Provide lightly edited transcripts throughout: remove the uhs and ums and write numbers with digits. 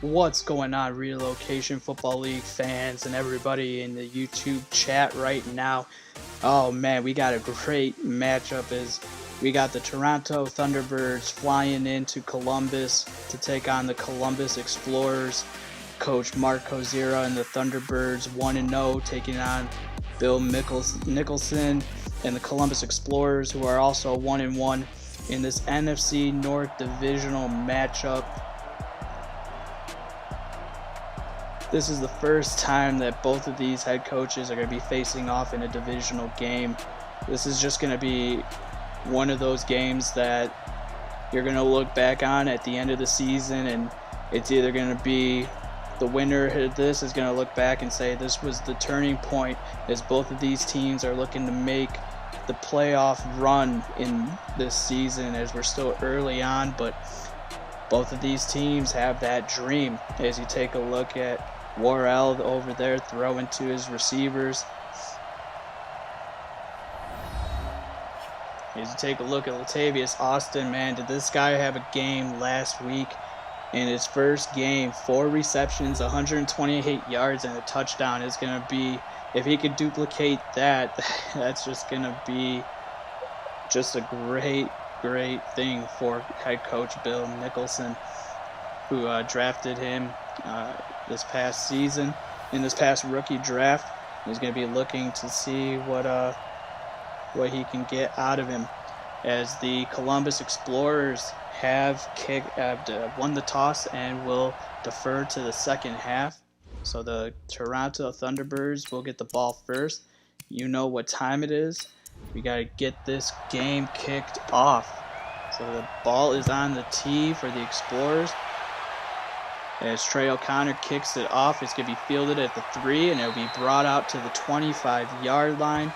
What's going on, Relocation Football League fans and everybody in the YouTube chat right now? Oh man, we got a great matchup as we got the Toronto Thunderbirds flying into Columbus to take on the Columbus Explorers. Coach Mark Kozira and the Thunderbirds 1-0 taking on Bill Nicholson and the Columbus Explorers, who are also 1-1 in this NFC North divisional matchup. This is the first time that both of these head coaches are going to be facing off in a divisional game. This is just going to be one of those games that you're going to look back on at the end of the season, and it's either going to be the winner of this is going to look back and say this was the turning point, as both of these teams are looking to make the playoff run in this season, as we're still early on, but both of these teams have that dream. As you take a look at Worrell over there throwing to his receivers. As you take a look at Latavius Austin, man, did this guy have a game last week? In his first game, 4 receptions, 128 yards, and a touchdown is going to be, if he could duplicate that, that's just going to be just a great thing for head coach Bill Nicholson, who drafted him this past season, in this past rookie draft. He's going to be looking to see what he can get out of him, as the Columbus Explorers have won the toss and will defer to the second half. So the Toronto Thunderbirds will get the ball first. You know what time it is. We got to get this game kicked off. So the ball is on the tee for the Explorers. As Trey O'Connor kicks it off, it's going to be fielded at the 3, and it'll be brought out to the 25-yard line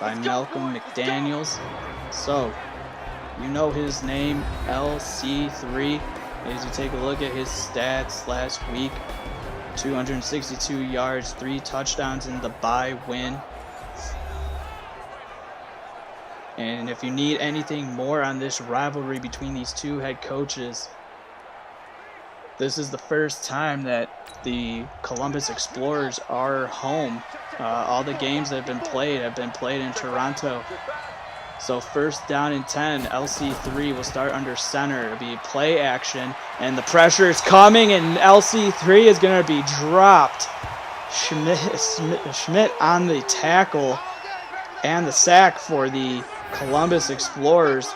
by Malcolm McDaniels. So, you know his name, LC3. As you take a look at his stats last week, 262 yards, 3 touchdowns in the bye win. And if you need anything more on this rivalry between these two head coaches, this is the first time that the Columbus Explorers are home. All the games that have been played in Toronto. So first down and 10, LC3 will start under center. It'll be play action, and the pressure is coming, and LC3 is going to be dropped. Schmidt on the tackle and the sack for the Columbus Explorers.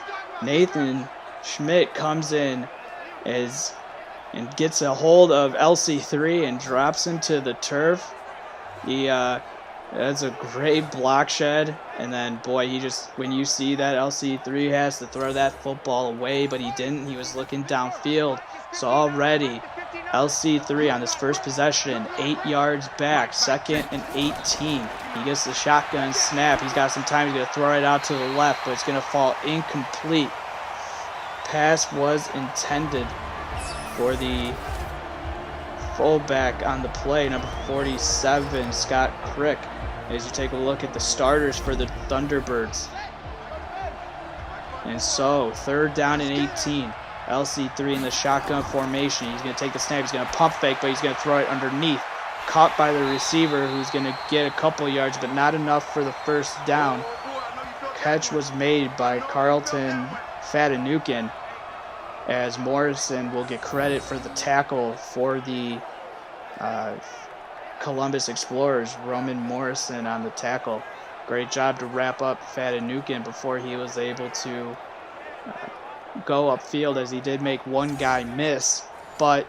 Nathan Schmidt comes in and gets a hold of LC3 and drops him to the turf. That's a great block shed, and then boy, when you see that, LC3 has to throw that football away, but he didn't. He was looking downfield. So already LC3 on his first possession, 8 yards back, 2nd and 18. He gets the shotgun snap. He's got some time. He's going to throw it out to the left, but it's going to fall incomplete. Pass was intended for the fullback on the play, number 47, Scott Crick. As you take a look at the starters for the Thunderbirds. And so, 3rd down and 18. LC3 in the shotgun formation. He's going to take the snap. He's going to pump fake, but he's going to throw it underneath. Caught by the receiver, who's going to get a couple yards, but not enough for the first down. Catch was made by Carlton Fatanukin, as Morrison will get credit for the tackle for the Columbus Explorers. Roman Morrison on the tackle. Great job to wrap up Fatanukin before he was able to go upfield, as he did make one guy miss, but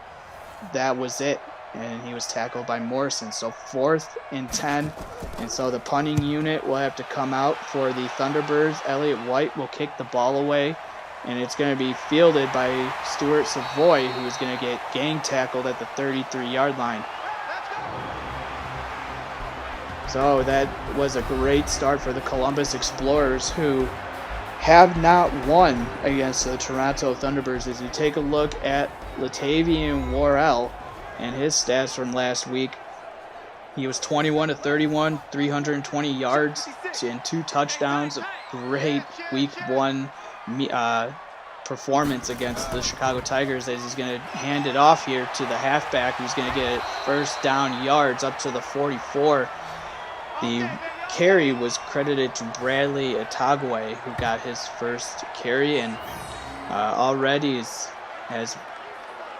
that was it, and he was tackled by Morrison. So 4th and 10, and so the punting unit will have to come out for the Thunderbirds. Elliott White will kick the ball away, and it's going to be fielded by Stuart Savoy, who is going to get gang tackled at the 33-yard line. So that was a great start for the Columbus Explorers, who have not won against the Toronto Thunderbirds. As you take a look at Latavian Worrell and his stats from last week, he was 21 to 31, 320 yards and 2 touchdowns. A great week 1 performance against the Chicago Tigers, as he's going to hand it off here to the halfback, who's going to get first down yards up to the 44. The carry was credited to Bradley Atagwe, who got his first carry, and already has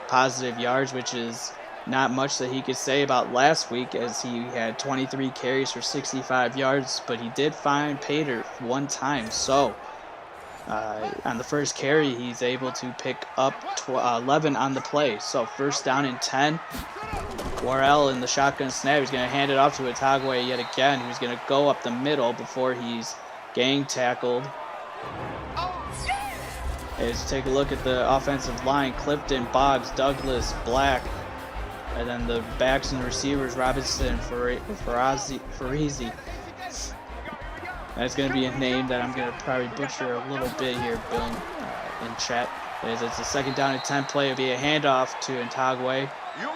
positive yards, which is not much that he could say about last week, as he had 23 carries for 65 yards, but he did find Pater one time. So on the first carry, he's able to pick up 11 on the play. So first down and 10. Worrell in the shotgun snap. He's going to hand it off to Atagwe yet again, who's going to go up the middle before he's gang tackled. Let's take a look at the offensive line. Clifton, Boggs, Douglas, Black. And then the backs and receivers, Robinson, Farizi. That's going to be a name that I'm going to probably butcher a little bit here, Bill, in chat. As it's a second down and 10 play. It'll be a handoff to Atagwe.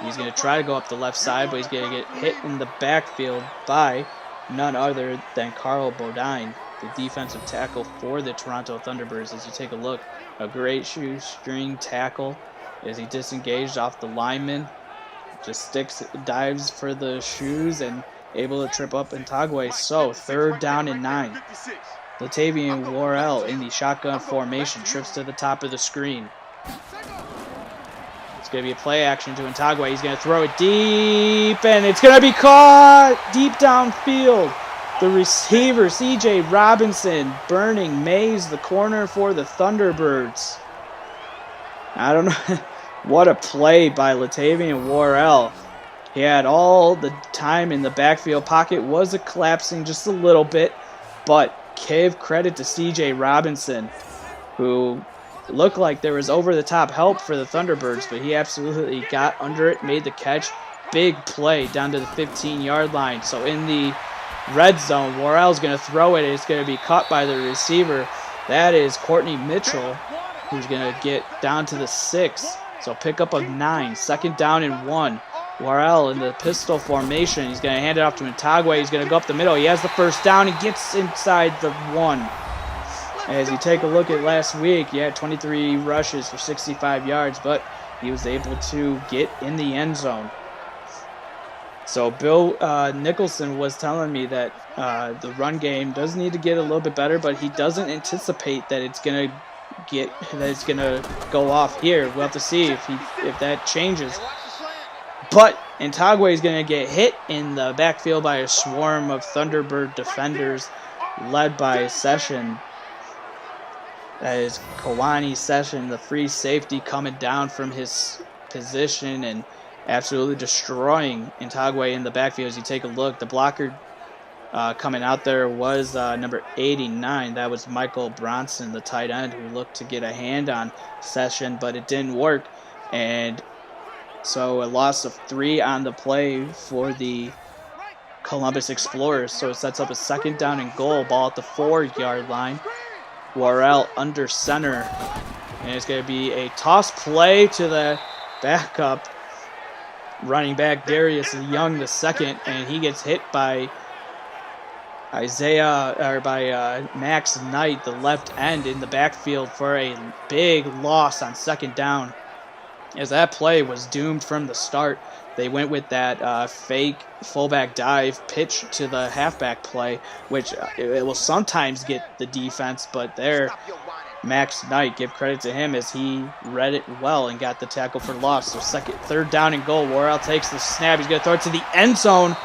He's going to try to go up the left side, but he's going to get hit in the backfield by none other than Carl Bodine, the defensive tackle for the Toronto Thunderbirds. As you take a look, a great shoestring tackle as he disengaged off the lineman. Just dives for the shoes and able to trip up Atagwe. So third down and 9. Latavian Worrell in the shotgun formation trips to the top of the screen. It's going to be a play action to Atagwe. He's going to throw it deep, and it's going to be caught deep downfield. The receiver, CJ Robinson, burning Mays, the corner for the Thunderbirds. I don't know. What a play by Latavian Worrell. He had all the time in the backfield. Pocket was collapsing just a little bit, but give credit to CJ Robinson, who looked like there was over-the-top help for the Thunderbirds, but he absolutely got under it, made the catch. Big play down to the 15-yard line. So in the red zone, Worrell's going to throw it. It's going to be caught by the receiver. That is Courtney Mitchell, who's going to get down to the 6. So pickup of 9, second down and 1. Worrell in the pistol formation. He's going to hand it off to Atagwe. He's going to go up the middle. He has the first down. He gets inside the 1. As you take a look at last week, he had 23 rushes for 65 yards, but he was able to get in the end zone. So Bill Nicholson was telling me that the run game does need to get a little bit better, but he doesn't anticipate that it's going to go off here. We'll have to see if that changes. But Atagwe is going to get hit in the backfield by a swarm of Thunderbird defenders led by Session. That is Kawani Session, the free safety, coming down from his position and absolutely destroying Atagwe in the backfield. As you take a look, the blocker coming out there was number 89. That was Michael Bronson, the tight end, who looked to get a hand on Session, but it didn't work. And so a loss of 3 on the play for the Columbus Explorers. So it sets up a second down and goal, ball at the 4-yard line. Worrell under center. And it's going to be a toss play to the backup running back Darius Young the second, and he gets hit by Max Knight, the left end, in the backfield for a big loss on second down. As that play was doomed from the start, they went with that fake fullback dive pitch to the halfback play, which it will sometimes get the defense, but there, Max Knight, give credit to him as he read it well and got the tackle for loss. So third down and goal. Worrell takes the snap. He's going to throw it to the end zone.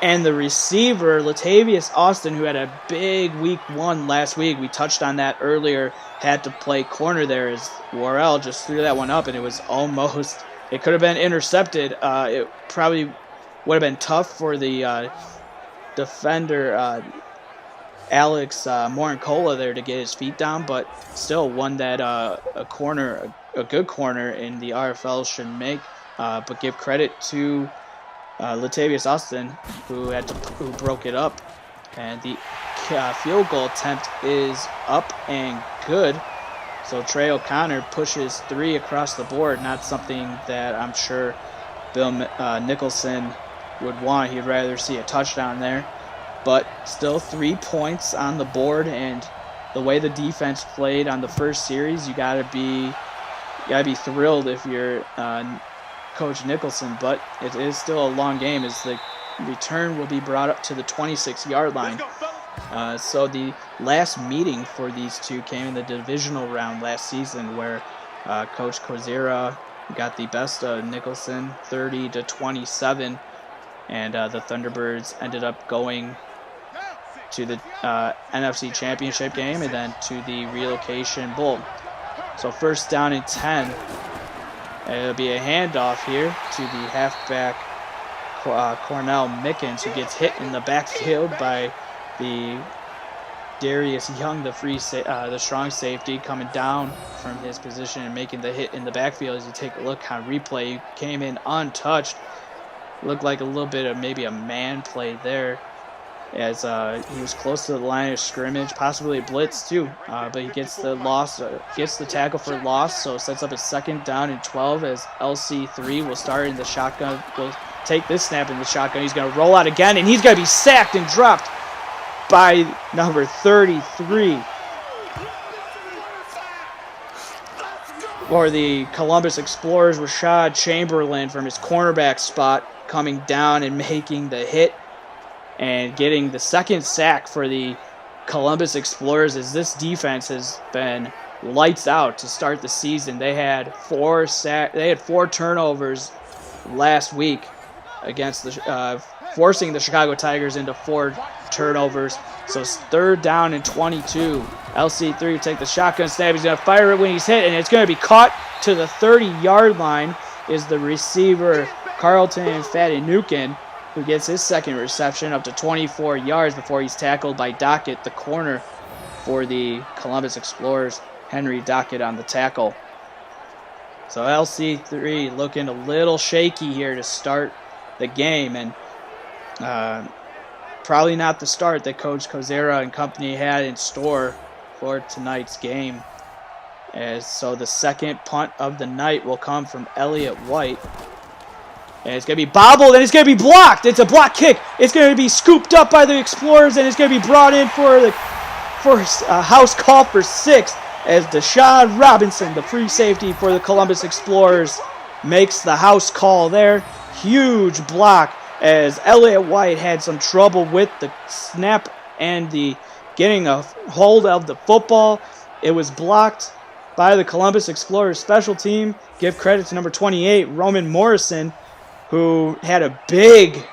And the receiver, Latavius Austin, who had a big week 1 last week, we touched on that earlier, had to play corner there as Worrell just threw that one up, and it was almost, it could have been intercepted. It probably would have been tough for the defender, Alex Morincola there, to get his feet down, but still one that a good corner in the RFL should make. But give credit to Latavius Austin, who broke it up, and the field goal attempt is up and good. So Trey O'Connor pushes 3 across the board. Not something that I'm sure Bill Nicholson would want. He'd rather see a touchdown there, but still 3 points on the board, and the way the defense played on the first series, you gotta be thrilled if you're Coach Nicholson. But it is still a long game, as the return will be brought up to the 26-yard line. So the last meeting for these two came in the divisional round last season, where Coach Kozera got the best of Nicholson, 30-27, and the Thunderbirds ended up going to the NFC Championship game and then to the relocation bowl. So first down and 10. It'll be a handoff here to the halfback Cornell Mickens, who gets hit in the backfield by the Darius Young, the strong safety, coming down from his position and making the hit in the backfield. As you take a look on replay, he came in untouched. Looked like a little bit of maybe a man play there, as he was close to the line of scrimmage, possibly a blitz too, but he gets the tackle for loss, so it sets up a second down and 12, as LC3 will start in the shotgun, will take this snap in the shotgun. He's going to roll out again, and he's going to be sacked and dropped by number 33 for the Columbus Explorers. Rashad Chamberlain from his cornerback spot coming down and making the hit and getting the second sack for the Columbus Explorers, as this defense has been lights out to start the season. They had four turnovers last week against the forcing the Chicago Tigers into 4 turnovers. So it's third down and 22. LC3 will take the shotgun snap. He's going to fire it when he's hit, and it's going to be caught to the 30-yard line. Is the receiver Carlton Fadanukin, who gets his second reception up to 24 yards before he's tackled by Dockett, the corner for the Columbus Explorers. Henry Dockett on the tackle. So LC3 looking a little shaky here to start the game, and probably not the start that Coach Kozera and company had in store for tonight's game. So the second punt of the night will come from Elliott White. And it's going to be bobbled, and it's going to be blocked. It's a block kick. It's going to be scooped up by the Explorers, and it's going to be brought in for the first house call for 6, as Deshaun Robinson, the free safety for the Columbus Explorers, makes the house call there. Huge block, as Elliott White had some trouble with the snap and the getting a hold of the football. It was blocked by the Columbus Explorers special team. Give credit to number 28, Roman Morrison, who had a big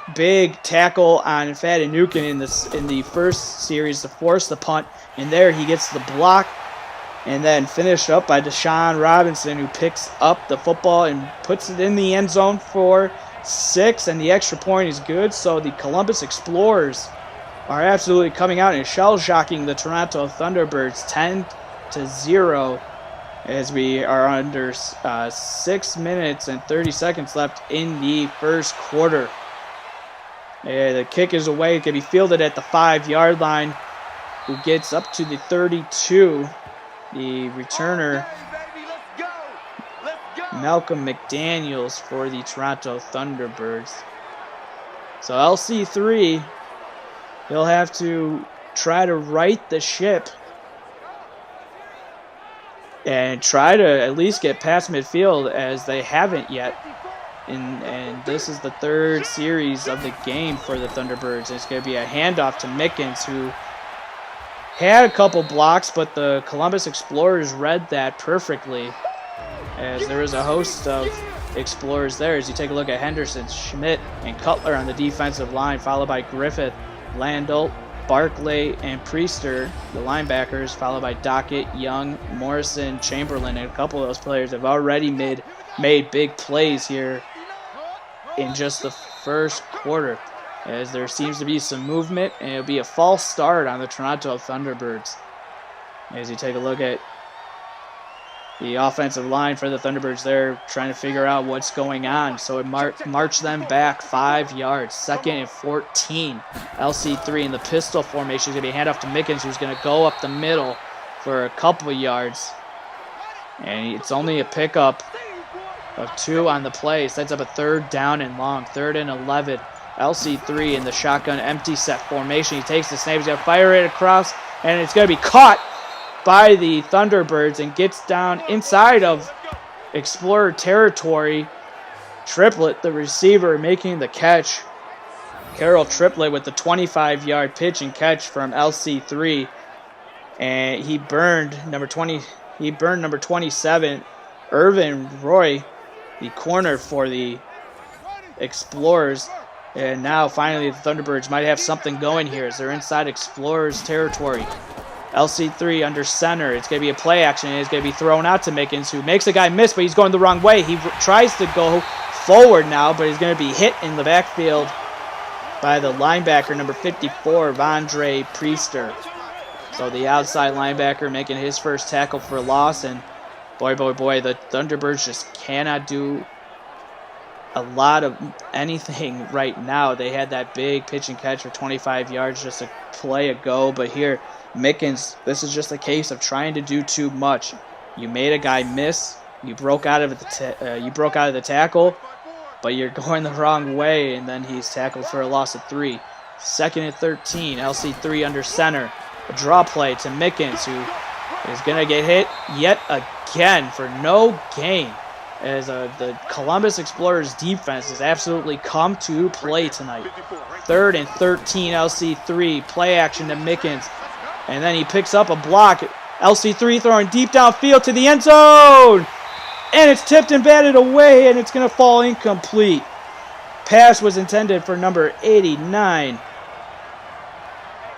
tackle on Fadanukin in the first series to force the punt. And there he gets the block, and then finished up by Deshaun Robinson, who picks up the football and puts it in the end zone for 6, and the extra point is good. So the Columbus Explorers are absolutely coming out and shell-shocking the Toronto Thunderbirds 10-0, as we are under 6 minutes and 30 seconds left in the first quarter. The kick is away. It can be fielded at the 5-yard line, who gets up to the 32. The returner, Malcolm McDaniels, for the Toronto Thunderbirds. So LC3, he'll have to try to right the ship and try to at least get past midfield, as they haven't yet. And this is the third series of the game for the Thunderbirds. It's going to be a handoff to Mickens, who had a couple blocks, but the Columbus Explorers read that perfectly, as there was a host of Explorers there. As you take a look at Henderson, Schmidt, and Cutler on the defensive line, followed by Griffith, Landau, Barclay, and Priester, the linebackers, followed by Dockett, Young, Morrison, Chamberlain, and a couple of those players have already made big plays here in just the first quarter, as there seems to be some movement, and it'll be a false start on the Toronto Thunderbirds. As you take a look at the offensive line for the Thunderbirds, they're trying to figure out what's going on. So it marched them back 5 yards. 2nd and 14. LC3 in the pistol formation is going to be a handoff to Mickens, who's going to go up the middle for a couple of yards. And it's only a pickup of 2 on the play. Sets up a 3rd down and long. 3rd and 11. LC3 in the shotgun empty set formation. He takes the snap. He's going to fire it across, and it's going to be caught by the Thunderbirds and gets down inside of Explorer territory. Triplett, the receiver, making the catch. Carroll Triplett with the 25-yard pitch and catch from LC3. And he burned number 20. He burned number 27, Irvin Roy, the corner for the Explorers. And now finally the Thunderbirds might have something going here as they're inside Explorers territory. LC3 under center. It's going to be a play action. It's going to be thrown out to Mickens, who makes the guy miss, but he's going the wrong way. He tries to go forward now, but he's going to be hit in the backfield by the linebacker, number 54, Vondre Priester. So the outside linebacker making his first tackle for a loss, and boy, the Thunderbirds just cannot do a lot of anything right now. They had that big pitch and catch for 25 yards just a play ago, but here, Mickens, this is just a case of trying to do too much. You made a guy miss, you broke out of the tackle, but you're going the wrong way, and then he's tackled for a loss of 3. 2nd and 13, LC3 under center. A draw play to Mickens, who is going to get hit yet again for no gain, as the Columbus Explorers defense has absolutely come to play tonight. 3rd and 13, LC3, play action to Mickens, and then he picks up a block. LC3 throwing deep downfield to the end zone, and it's tipped and batted away, and it's going to fall incomplete. Pass was intended for number 89.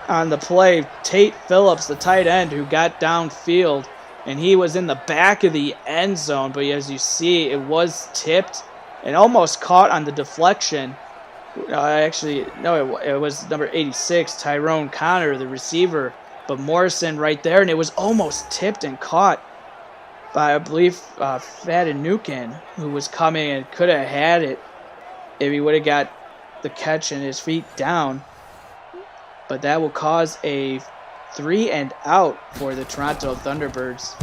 On the play, Tate Phillips, the tight end, who got downfield, and he was in the back of the end zone, but as you see, it was tipped and almost caught on the deflection. It was number 86, Tyrone Connor, the receiver, but Morrison right there, and it was almost tipped and caught by, I believe, Fadanukin, who was coming and could have had it if he would have got the catch and his feet down. But that will cause a 3 and out for the Toronto Thunderbirds.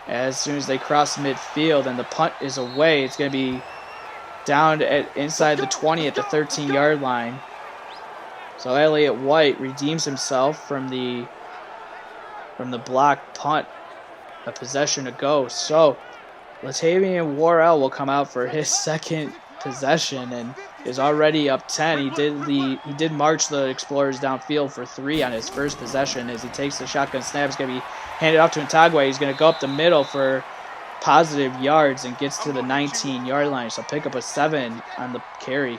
As soon as they cross midfield and the punt is away, it's going to be down inside the 20 at the 13-yard line. So Elliott White redeems himself from the blocked punt a possession ago. So Latavian Worrell will come out for his second possession and is already up 10. He did march the Explorers downfield for 3 on his first possession as he takes the shotgun snap. It's going to be handed off to Ntagwe. He's going to go up the middle for positive yards and gets to the 19-yard line. So pick up a 7 on the carry.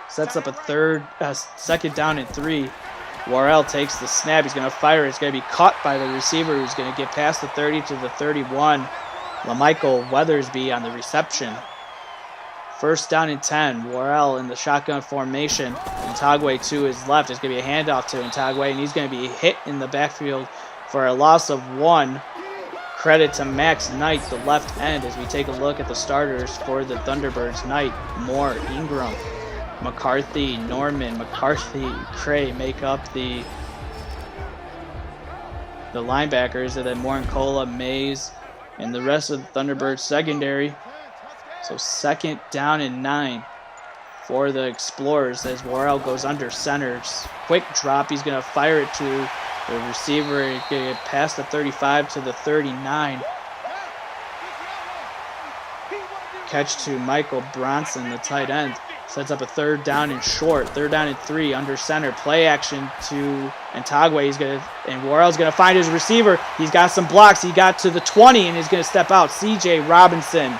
Sets up a second down and 3. Worrell takes the snap. He's going to fire. It's going to be caught by the receiver, who's going to get past the 30 to the 31. LaMichael Weathersby on the reception. 1st down and 10. Worrell in the shotgun formation. Ntagwe to his left. It's going to be a handoff to Ntagwe, and he's going to be hit in the backfield for a loss of 1. Credit to Max Knight, the left end, as we take a look at the starters for the Thunderbirds. Knight, Moore, Ingram, McCarthy, Norman, McCarthy, Cray make up the linebackers, and then Morincola, Mays, and the rest of the Thunderbirds secondary. So 2nd down and 9 for the Explorers as Worrell goes under center. Quick drop. He's going to fire it to the receiver. He's going to get past the 35 to the 39. Catch to Michael Bronson, the tight end. Sets up a 3rd down and short. 3rd down and 3 under center. Play action to Ntagwe. And Worrell's going to find his receiver. He's got some blocks. He got to the 20 and he's going to step out. CJ Robinson.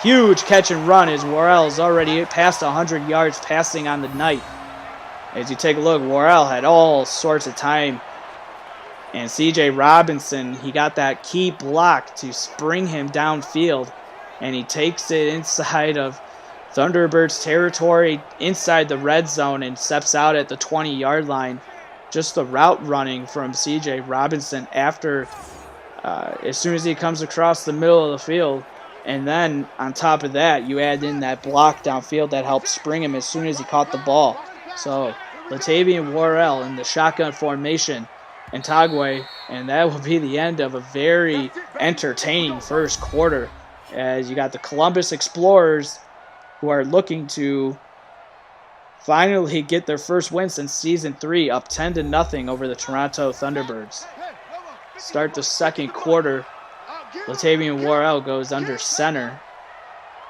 Huge catch and run as Worrell is already past 100 yards passing on the night. As you take a look, Worrell had all sorts of time. And CJ Robinson, he got that key block to spring him downfield. And he takes it inside of Thunderbirds territory, inside the red zone, and steps out at the 20-yard line. Just the route running from CJ Robinson after, as soon as he comes across the middle of the field. And then, on top of that, you add in that block downfield that helped spring him as soon as he caught the ball. So, Latavian Worrell in the shotgun formation, Ntagwe, and that will be the end of a very entertaining first quarter. As you got the Columbus Explorers, who are looking to finally get their first win since Season 3, up 10-0 over the Toronto Thunderbirds. start the second quarter. Latavian Worrell goes under center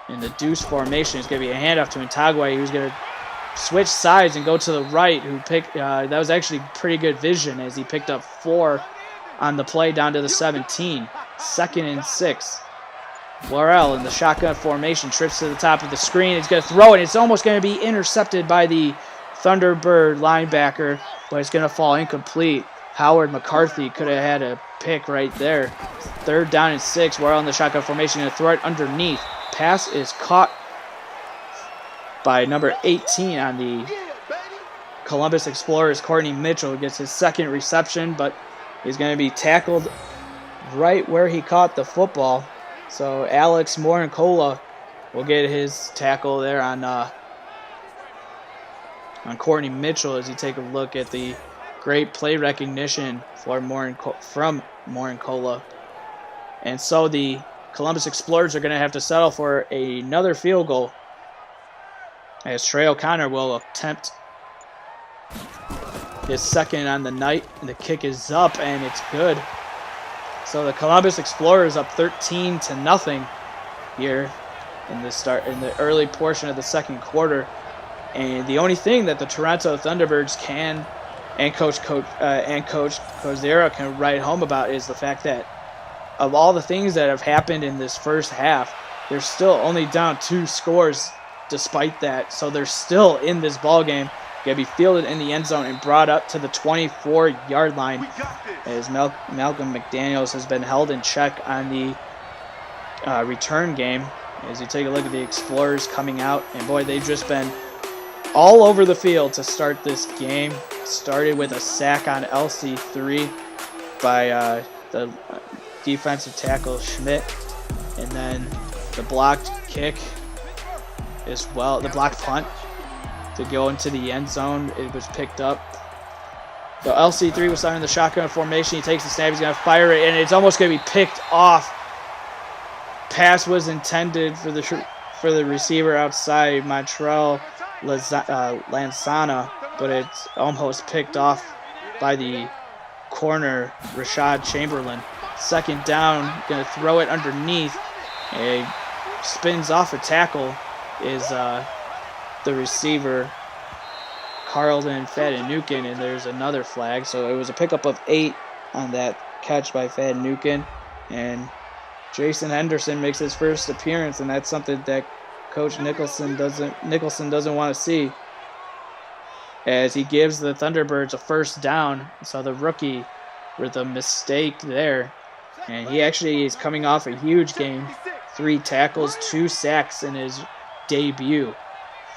in the deuce formation. It's going to be a handoff to Intagwe, who's going to switch sides and go to the right. That was actually pretty good vision as he picked up 4 on the play down to the 17. 2nd and 6. Worrell in the shotgun formation trips to the top of the screen. He's going to throw it. It's almost going to be intercepted by the Thunderbird linebacker, but it's going to fall incomplete. Howard McCarthy could have had a pick right there. 3rd down and 6. Worrell in the shotgun formation, going to throw it underneath. Pass is caught by number 18 on the Columbus Explorers. Courtney Mitchell gets his 2nd reception, but he's going to be tackled right where he caught the football. So Alex Morincola will get his tackle there on Courtney Mitchell as you take a look at the great play recognition from Morincola. And so the Columbus Explorers are going to have to settle for another field goal as Trey O'Connor will attempt his 2nd on the night. The kick is up and it's good. So the Columbus Explorers up 13-0 here in the early portion of the second quarter. And the only thing that the Toronto Thunderbirds can and Coach Kozera can write home about is the fact that of all the things that have happened in this first half, they're still only down 2 scores despite that. So they're still in this ball game. Going to be fielded in the end zone and brought up to the 24-yard line as Malcolm McDaniels has been held in check on the return game. As you take a look at the Explorers coming out, and boy, they've just been all over the field to start this game. Started with a sack on LC3 by the defensive tackle Schmidt, and then the blocked kick as well, the blocked punt to go into the end zone. It was picked up. The LC3 was starting the shotgun formation. He takes the snap. He's going to fire it, and it's almost going to be picked off. Pass was intended for the receiver outside, Montreal Lansana, but it's almost picked off by the corner, Rashad Chamberlain. 2nd down, going to throw it underneath. It spins off a tackle is the receiver, Carlton Fadanukin, and there's another flag. So it was a pickup of 8 on that catch by Fadanukin. And Jason Henderson makes his first appearance, and that's something that Coach Nicholson doesn't want to see, as he gives the Thunderbirds a 1st down. So the rookie with a mistake there, and he actually is coming off a huge game, 3 tackles, 2 sacks in his debut.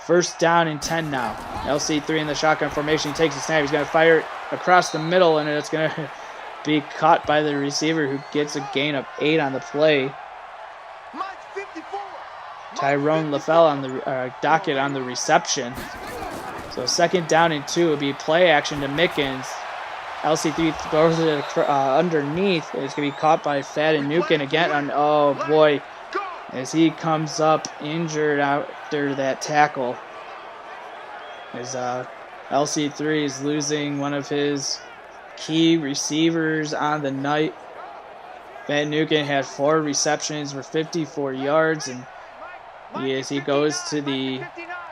1st down and 10 now. LC3 in the shotgun formation. He takes the snap. He's going to fire it across the middle, and it's going to be caught by the receiver, who gets a gain of 8 on the play. Tyrone LaFell on the docket on the reception. So 2nd down and 2 would be play action to Mickens. LC3 throws it underneath. It's going to be caught by Fadanukin again. Oh boy, as he comes up injured after that tackle. As LC3 is losing one of his key receivers on the night. Fadanukin had 4 receptions for 54 yards, and as he goes to the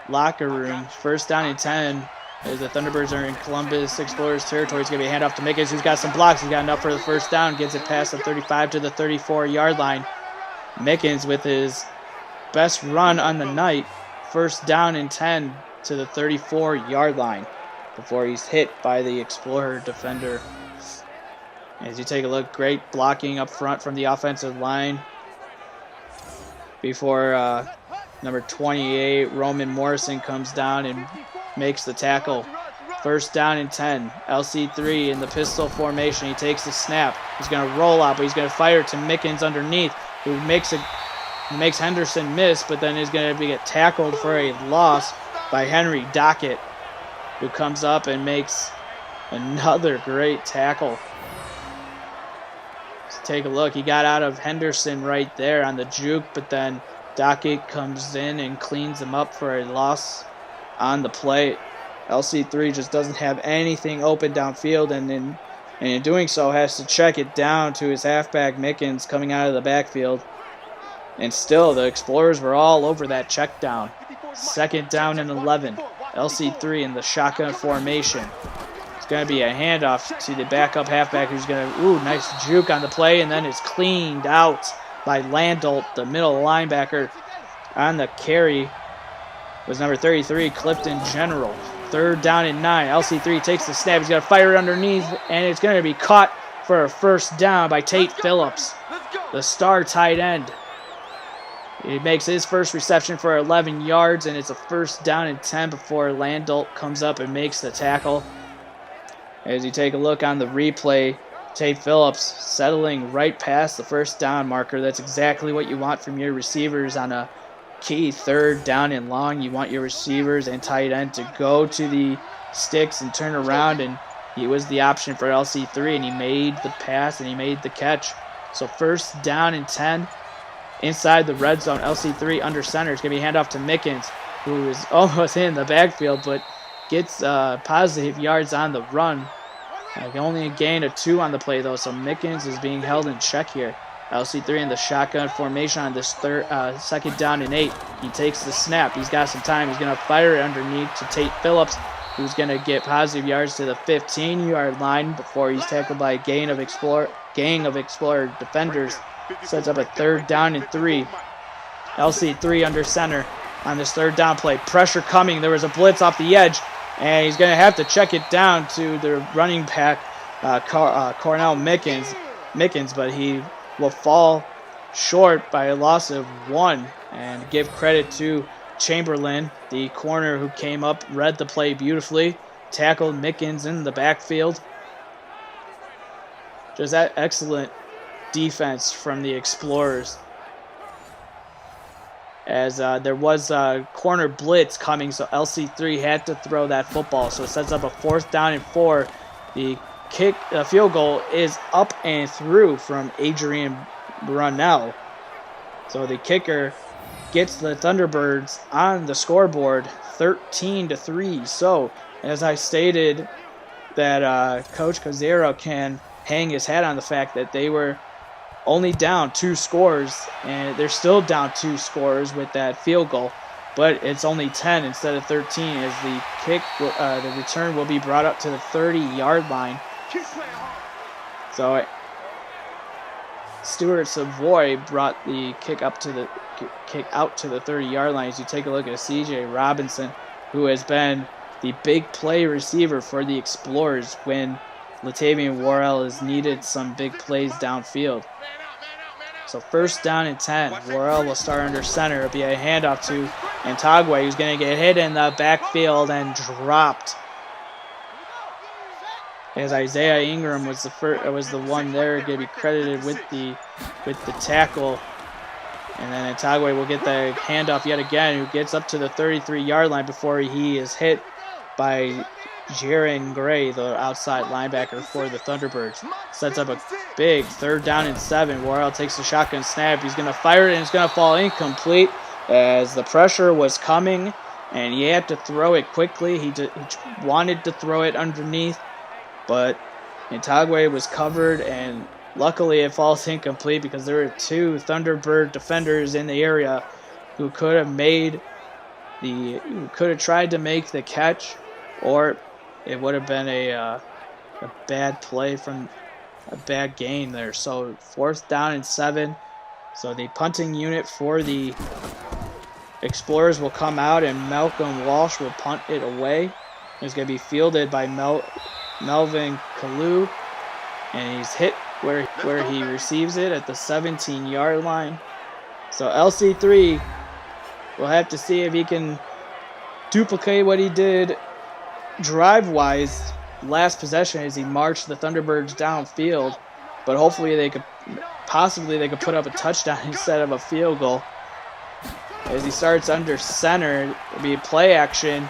locker room, 1st down and 10. As the Thunderbirds are in Columbus Explorers territory, it's going to be a handoff to Mickens, who's got some blocks. He's got enough for the 1st down, gets it past the 35 to the 34-yard line. Mickens with his best run on the night, 1st down and 10 to the 34-yard line before he's hit by the Explorer defender. As you take a look, great blocking up front from the offensive line before number 28, Roman Morrison, comes down and makes the tackle. 1st down and 10. LC3 in the pistol formation. He takes the snap. He's going to roll out, but he's going to fire to Mickens underneath, who makes Henderson miss, but then is going to get tackled for a loss by Henry Dockett, who comes up and makes another great tackle. Let's take a look. He got out of Henderson right there on the juke, but then Dockett comes in and cleans him up for a loss on the play. LC3 just doesn't have anything open downfield, and and in doing so has to check it down to his halfback Mickens coming out of the backfield. And still, the Explorers were all over that check down. 2nd down and 11. LC3 in the shotgun formation. It's going to be a handoff to the backup halfback who's going to, nice juke on the play, and then it's cleaned out by Landolt, the middle linebacker. On the carry was number 33, Clifton General. 3rd down and 9. LC3 takes the snap. He's going to fire it underneath, and it's going to be caught for a 1st down by Tate Phillips, the star tight end. He makes his first reception for 11 yards, and it's a 1st down and 10 before Landolt comes up and makes the tackle. As you take a look on the replay, Tate Phillips settling right past the 1st down marker. That's exactly what you want from your receivers on a key 3rd down and long. You want your receivers and tight end to go to the sticks and turn around, and he was the option for LC3, and he made the pass and he made the catch. So 1st down and 10 inside the red zone. LC3 under center. It's going to be a handoff to Mickens, who is almost in the backfield but gets positive yards on the run. Only a gain of 2 on the play though, so Mickens is being held in check here. LC3 in the shotgun formation on this 2nd down and 8. He takes the snap. He's got some time. He's going to fire it underneath to Tate Phillips, who's going to get positive yards to the 15-yard line before he's tackled by a gang of Explorer defenders. Sets up a 3rd down and 3. LC3 under center on this 3rd down play. Pressure coming. There was a blitz off the edge, and he's going to have to check it down to the running back, Cornell Mickens, but he will fall short by a loss of 1. And give credit to Chamberlain, the corner who came up, read the play beautifully, tackled Mickens in the backfield. Just that excellent defense from the Explorers, as there was a corner blitz coming, so LC3 had to throw that football. So it sets up a 4th down and 4. The field goal is up and through from Adrian Brunell. So the kicker gets the Thunderbirds on the scoreboard 13-3. So as I stated, that Coach Cazero can hang his hat on the fact that they were only down 2 scores, and they're still down 2 scores with that field goal, but it's only 10 instead of 13, as the return will be brought up to the 30-yard line. So Stuart Savoy brought the kick out to the 30-yard line. As you take a look at CJ Robinson, who has been the big play receiver for the Explorers when Latavian Worrell has needed some big plays downfield. So 1st down and 10. Worrell will start under center. It'll be a handoff to Antagwe, who's going to get hit in the backfield and dropped. As Isaiah Ingram was the one there going to be credited with the tackle. And then Antagwe will get the handoff yet again, who gets up to the 33-yard line before he is hit by Jaron Gray, the outside linebacker for the Thunderbirds. Sets up a big 3rd down and 7. Worrell takes the shotgun snap. He's going to fire it, and it's going to fall incomplete as the pressure was coming, and he had to throw it quickly. He wanted to throw it underneath, but Antagwe was covered, and luckily it falls incomplete because there were 2 Thunderbird defenders in the area who could have tried to make the catch, or it would have been a bad play from a bad gain there. So 4th down and 7. So the punting unit for the Explorers will come out, and Malcolm Walsh will punt it away. It's going to be fielded by Melvin Kalu, and he's hit where he receives it at the 17-yard line. So LC3 will have to see if he can duplicate what he did drive-wise last possession as he marched the Thunderbirds downfield, but hopefully they could put up a touchdown instead of a field goal. As he starts under center, it'll be play action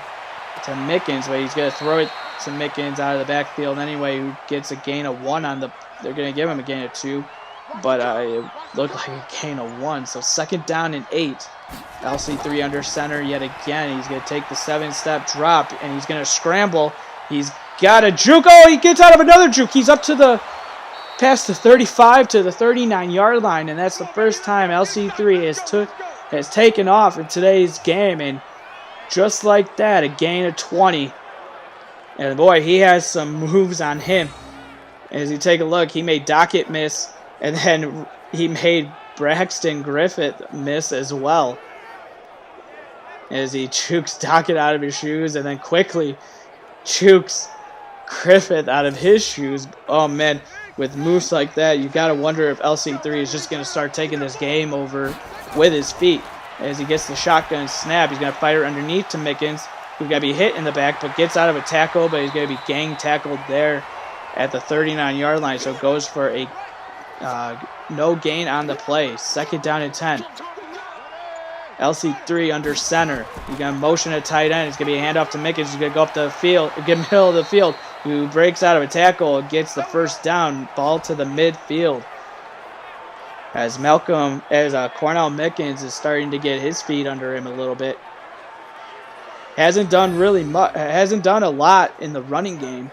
to Mickens, but he's going to throw it to Mickens out of the backfield anyway, who gets a gain of 1 on the. They're going to give him a gain of 2, but it looked like a gain of 1. So 2nd down and 8. LC3 under center yet again. He's going to take the 7-step drop, and he's going to scramble. He's got a juke. Oh, he gets out of another juke. He's up to the past the 35 to the 39-yard line, and that's the first time LC3 has taken off in today's game. And just like that, a gain of 20. And boy, he has some moves on him. As you take a look, he made Dockett miss, and then he made Braxton Griffith miss as well. As he chukes Dockett out of his shoes, and then quickly chukes Griffith out of his shoes. Oh man, with moves like that, you gotta wonder if LC3 is just gonna start taking this game over with his feet. As he gets the shotgun snap, he's gonna fire underneath to Mickens, who's gonna be hit in the back, but gets out of a tackle, but he's gonna be gang tackled there at the 39-yard line. So it goes for a no gain on the play. Second down and 10. LC3 under center. He's going to motion a tight end. It's going to be a handoff to Mickens. He's going to go up the field, get middle of the field, who breaks out of a tackle and gets the first down. Ball to the midfield. As Cornell Mickens is starting to get his feet under him a little bit. Hasn't done really much. Hasn't done a lot in the running game.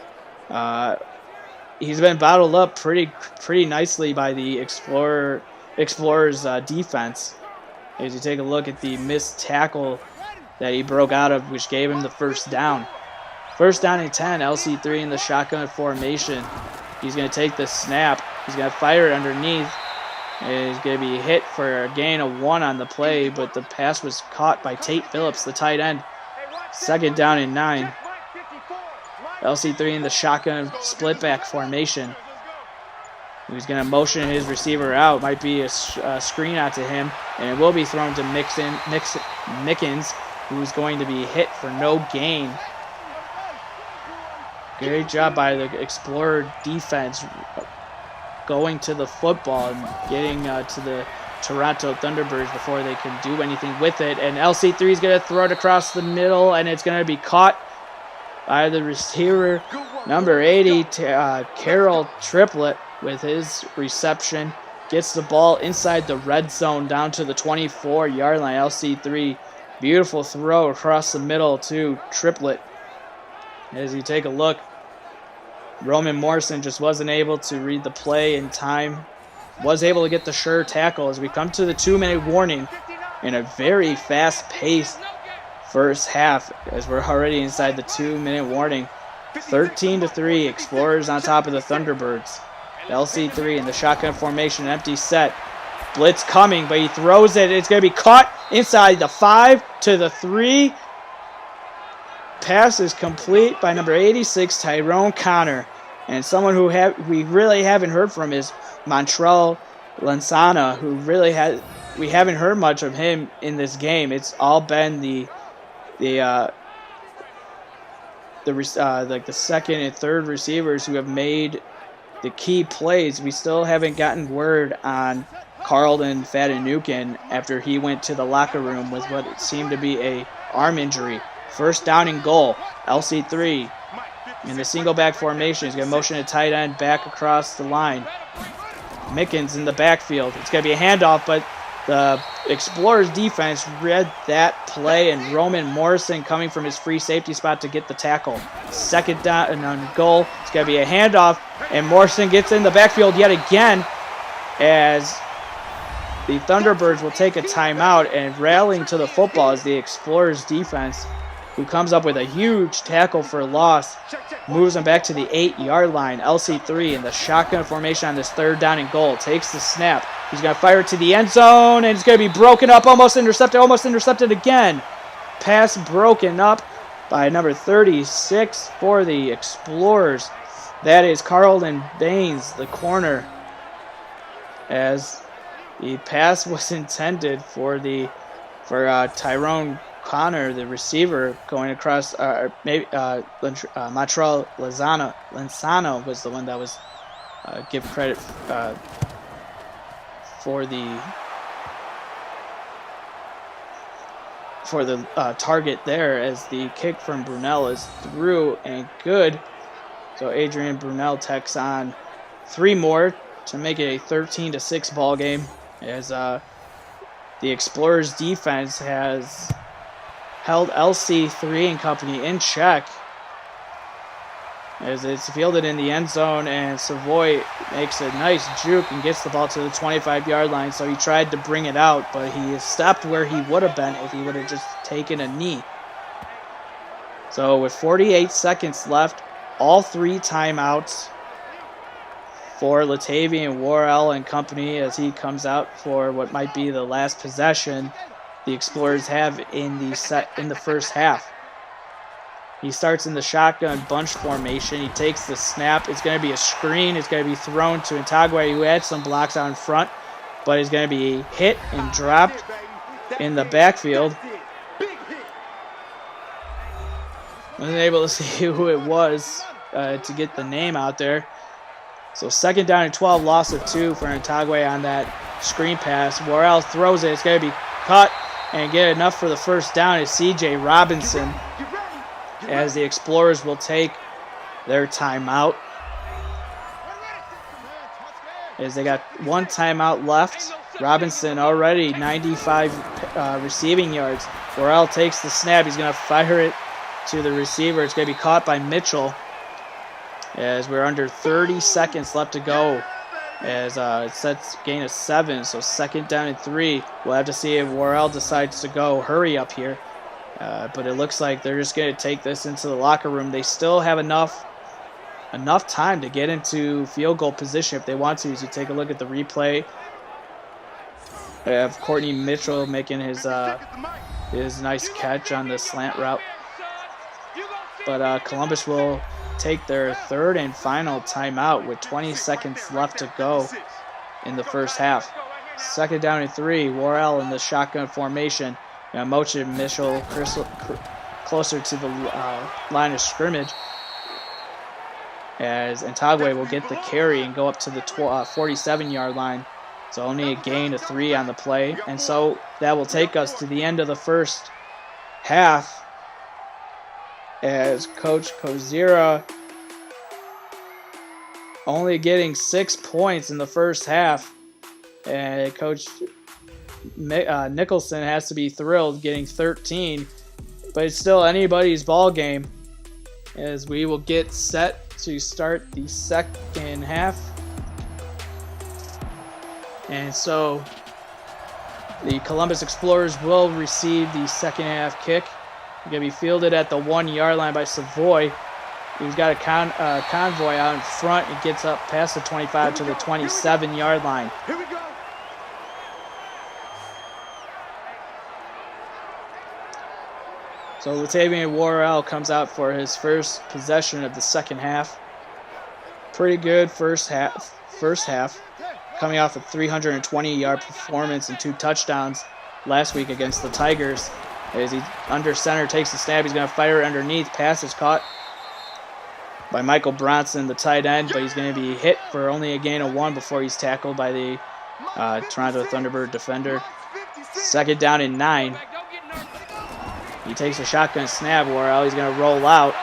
He's been bottled up pretty nicely by the Explorers defense. As you take a look at the missed tackle that he broke out of, which gave him the first down. First down and 10, LC3 in the shotgun formation. He's going to take the snap. He's going to fire it underneath. And he's going to be hit for a gain of 1 on the play, but the pass was caught by Tate Phillips, the tight end. Second down and 9. LC3 in the shotgun split back formation. He's going to motion his receiver out. Might be a screen out to him. And it will be thrown to Mickens, who's going to be hit for no gain. Great job by the Explorer defense going to the football and getting to the Toronto Thunderbirds before they can do anything with it. And LC3 is going to throw it across the middle, and it's going to be caught by the receiver, number 80, Carroll Triplett, with his reception. Gets the ball inside the red zone down to the 24-yard line. LC3, beautiful throw across the middle to Triplett. As you take a look, Roman Morrison just wasn't able to read the play in time. Was able to get the sure tackle as we come to the 2-minute warning in a very fast-paced first half, as we're already inside the 2-minute warning. 13-3, Explorers on top of the Thunderbirds. LC3 in the shotgun formation, empty set. Blitz coming, but he throws it. It's going to be caught inside the 5 to the 3. Pass is complete by number 86, Tyrone Connor. And someone who we really haven't heard from is Montrell Lansana, who we haven't heard much of him in this game. It's all been the second and third receivers who have made the key plays. We still haven't gotten word on Carlton Fadanukin after he went to the locker room with what seemed to be a arm injury. First down and goal. LC3 in the single back formation. He's going to motion a tight end back across the line. Mickens in the backfield. It's going to be a handoff, but the Explorers defense read that play, and Roman Morrison coming from his free safety spot to get the tackle. Second down and on goal. It's going to be a handoff, and Morrison gets in the backfield yet again as the Thunderbirds will take a timeout, and rallying to the football is the Explorers defense, who comes up with a huge tackle for loss, moves him back to the 8-yard line. LC3 in the shotgun formation on this third down and goal. Takes the snap. He's going to fire it to the end zone, and it's going to be broken up. Almost intercepted again. Pass broken up by number 36 for the Explorers. That is Carlton Baines, the corner, as the pass was intended for Tyrone Connor, the receiver, going across. Montrell Lansana was the one that was give credit for the target there, as the kick from Brunel is through and good. So Adrian Brunel tacks on 3 more to make it a 13-6 ball game, as the Explorers defense has held LC3 and company in check. as it's fielded in the end zone, and Savoy makes a nice juke and gets the ball to the 25-yard line. So he tried to bring it out, but he stopped where he would have been if he would have just taken a knee. So with 48 seconds left, all 3 timeouts for Latavian Worrell and company as he comes out for what might be the last possession the Explorers have in the first half. He starts in the shotgun bunch formation. He takes the snap. It's going to be a screen. It's going to be thrown to Intagwe, who had some blocks out in front, but he's going to be hit and dropped in the backfield. Wasn't able to see who it was to get the name out there. So 2nd down and 12, loss of 2 for Intagwe on that screen pass. Worrell throws it. It's going to be cut and get enough for the first down is C.J. Robinson, as the Explorers will take their timeout. As they got 1 timeout left. Robinson already 95 receiving yards. Worrell takes the snap. He's going to fire it to the receiver. It's going to be caught by Mitchell, as we're under 30 seconds left to go, as it sets gain of 7. So 2nd down and 3. We'll have to see if Worrell decides to go hurry up here. But it looks like they're just going to take this into the locker room. They still have enough time to get into field goal position if they want to. As you take a look at the replay, they have Courtney Mitchell making his nice catch on the slant route. But Columbus will take their 3rd and final timeout with 20 seconds left to go in the first half. 2nd down and 3. Worrell in the shotgun formation. Motion Mitchell closer to the line of scrimmage, as Intagwe will get the carry and go up to the 47-yard line. So only a gain of 3 on the play. And so that will take us to the end of the first half, as Coach Kozira only getting 6 points in the first half. And Coach Nicholson has to be thrilled getting 13. But it's still anybody's ball game, as we will get set to start the second half. And so the Columbus Explorers will receive the second half kick. It's going to be fielded at the 1-yard line by Savoy. He's got a convoy out in front. It gets up past the 25 to the 27-yard line. Here we go. So Latavian Worrell comes out for his first possession of the second half. Pretty good first half. Coming off a 320-yard performance and 2 touchdowns last week against the Tigers. As he under center takes the snap, he's going to fire it underneath. Pass is caught by Michael Bronson, the tight end, but he's going to be hit for only a gain of 1 before he's tackled by the Toronto Thunderbird defender. 2nd down and 9. He takes a shotgun snap. Worrell, he's going to roll out.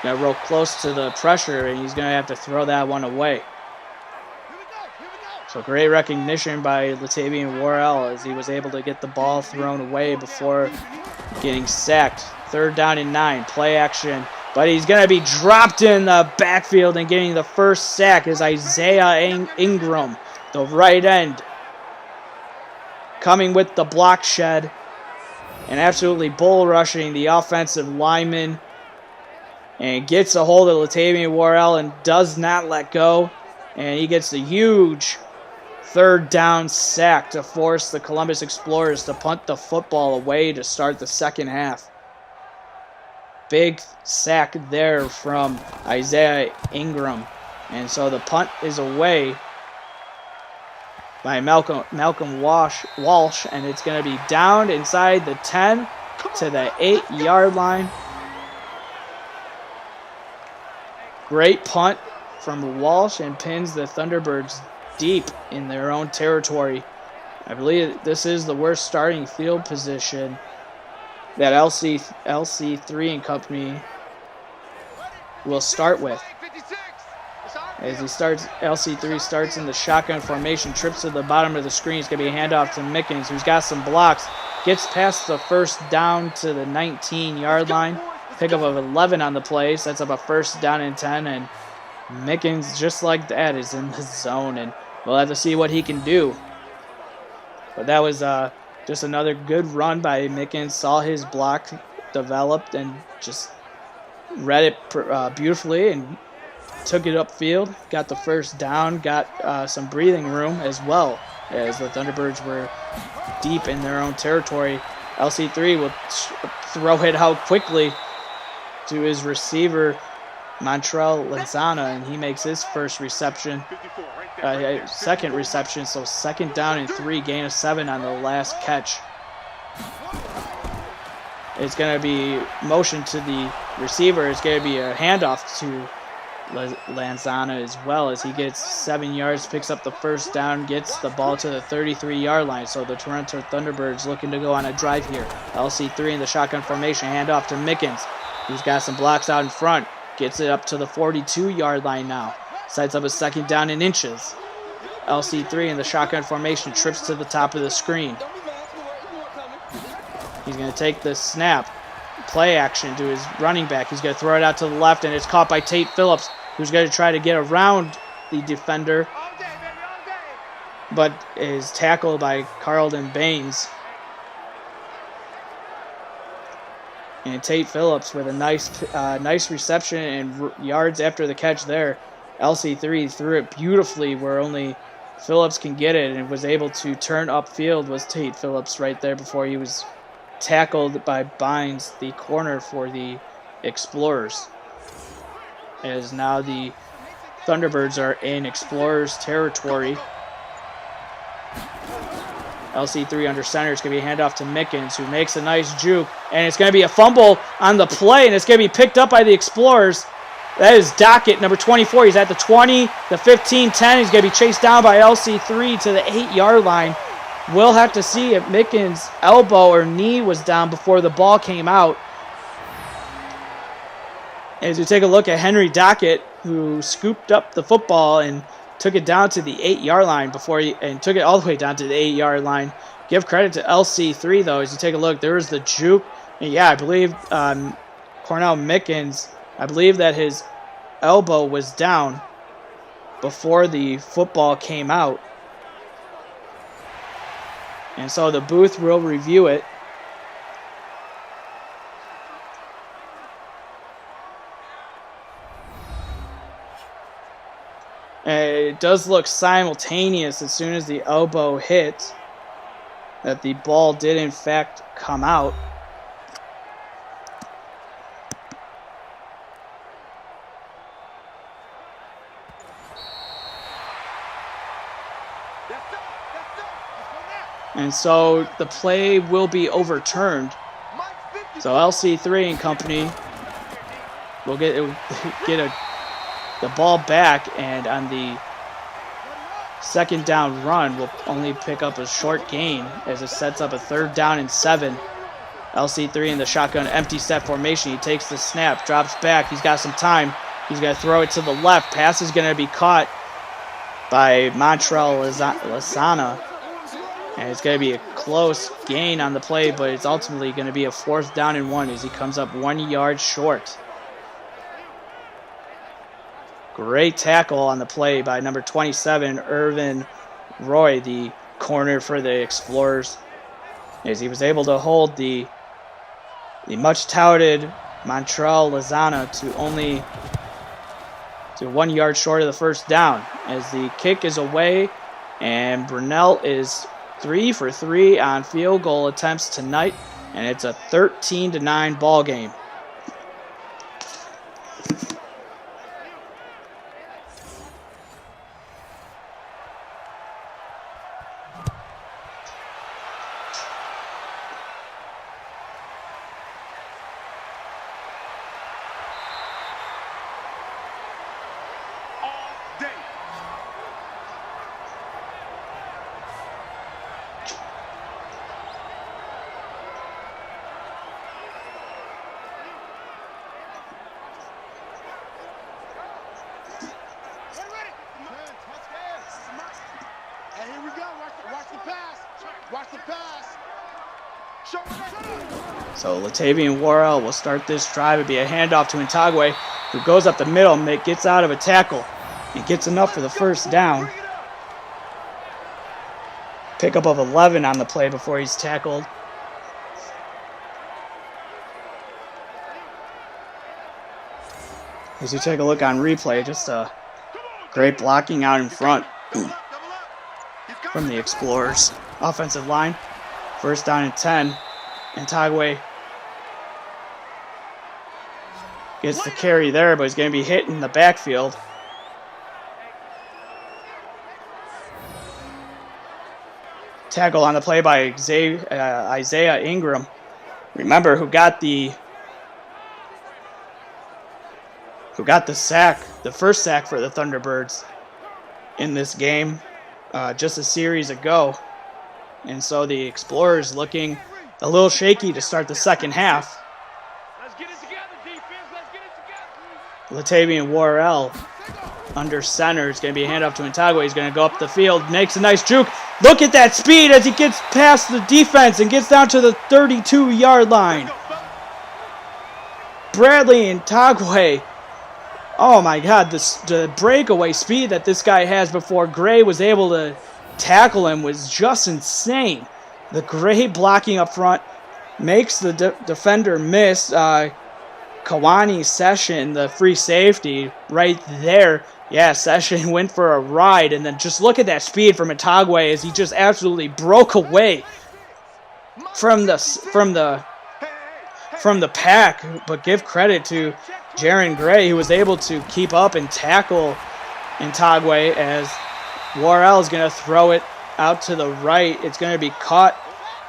Going to roll close to the pressure, and he's going to have to throw that one away. So great recognition by Latavian Worrell, as he was able to get the ball thrown away before getting sacked. 3rd down and 9. Play action. But he's going to be dropped in the backfield, and getting the first sack is Isaiah Ingram, the right end, coming with the block shed and absolutely bull rushing the offensive lineman, and gets a hold of Latavian Worrell and does not let go. And he gets a huge 3rd down sack to force the Columbus Explorers to punt the football away to start the second half. Big sack there from Isaiah Ingram. And so the punt is away by Malcolm Walsh, and it's going to be downed inside the 10 to the 8-yard line. Great punt from Walsh, and pins the Thunderbirds deep in their own territory. I believe this is the worst starting field position that LC3 and company will start with. As LC3 starts in the shotgun formation, trips to the bottom of the screen. It's going to be a handoff to Mickens, who's got some blocks. Gets past the first down to the 19-yard line. pickup of 11 on the play, sets up a 1st down and 10, and Mickens, just like that, is in the zone, and we'll have to see what he can do. But that was just another good run by Mickens. Saw his block developed and just read it beautifully and took it upfield. Got the 1st down, got some breathing room as well, as the Thunderbirds were deep in their own territory. LC3 will throw it out quickly to his receiver, Montrell Lenzana, and he makes his second reception, so 2nd down and 3, gain of 7 on the last catch. It's going to be motion to the receiver. It's going to be a handoff to Lenzana as well, as he gets 7 yards, picks up the 1st down, gets the ball to the 33-yard line. So the Toronto Thunderbirds looking to go on a drive here. LC3 in the shotgun formation, handoff to Mickens, who's got some blocks out in front. Gets it up to the 42-yard line now. Sets up a 2nd down in inches. LC3 in the shotgun formation, trips to the top of the screen. He's going to take the snap, play action to his running back. He's going to throw it out to the left, and it's caught by Tate Phillips, who's going to try to get around the defender, but is tackled by Carlton Baines. And Tate Phillips with a nice reception and yards after the catch there. LC3 threw it beautifully where only Phillips can get it, and was able to turn upfield was Tate Phillips right there before he was tackled by Baines, the corner for the Explorers. As now the Thunderbirds are in Explorers territory. LC3 under center. It's going to be a handoff to Mickens, who makes a nice juke. And it's going to be a fumble on the play, and it's going to be picked up by the Explorers. That is Dockett, number 24. He's at the 20, the 15, 10. He's going to be chased down by LC3 to the 8-yard line. We'll have to see if Mickens' elbow or knee was down before the ball came out. As we take a look at Henry Dockett, who scooped up the football and took it down to the 8-yard line and took it all the way down to the 8-yard line. Give credit to LC3, though, as you take a look. There was the juke. And yeah, I believe Cornell Mickens, I believe that his elbow was down before the football came out. And so the booth will review it. It does look simultaneous as soon as the elbow hit that the ball did in fact come out. And so the play will be overturned. So LC3 and company will get the ball back, and on the 2nd down run will only pick up a short gain as it sets up a 3rd down and 7. LC3 in the shotgun empty set formation. He takes the snap, drops back. He's got some time. He's going to throw it to the left. Pass is going to be caught by Montrell Lenzana. And it's going to be a close gain on the play, but it's ultimately going to be a 4th down and 1 as he comes up 1 yard short. Great tackle on the play by number 27, Irvin Roy, the corner for the Explorers, as he was able to hold the much-touted Montrell Lenzana to 1 yard short of the 1st down, as the kick is away, and Brunel is 3 for 3 on field goal attempts tonight, and it's a 13-9 ball game. Watch the pass. Show it. So Latavian Worrell will start this drive. It'll be a handoff to Ntagwe, who goes up the middle, gets out of a tackle, and gets enough for the first down. Pickup of 11 on the play before he's tackled. As you take a look on replay, just a great blocking out in front from the Explorers. Offensive line, first down and 10. Ntagwe gets the carry there, but he's going to be hit in the backfield. Tackle on the play by Isaiah Ingram. Remember, who got the sack, the first sack for the Thunderbirds in this game just a series ago. And so the Explorers looking a little shaky to start the second half. Let's get it together, defense. Let's get it together. Latavian Worrell under center. It's going to be a handoff to Ntagwe. He's going to go up the field, makes a nice juke. Look at that speed as he gets past the defense and gets down to the 32-yard line. Bradley Ntagwe. Oh my God, the breakaway speed that this guy has before Gray was able to tackle him was just insane. The Gray blocking up front makes the defender miss. Kawani Session, the free safety, right there. Yeah, Session went for a ride, and then just look at that speed from Ntagwe as he just absolutely broke away from the pack. But give credit to Jaron Gray, who was able to keep up and tackle Ntagwe as Worrell is going to throw it out to the right. It's going to be caught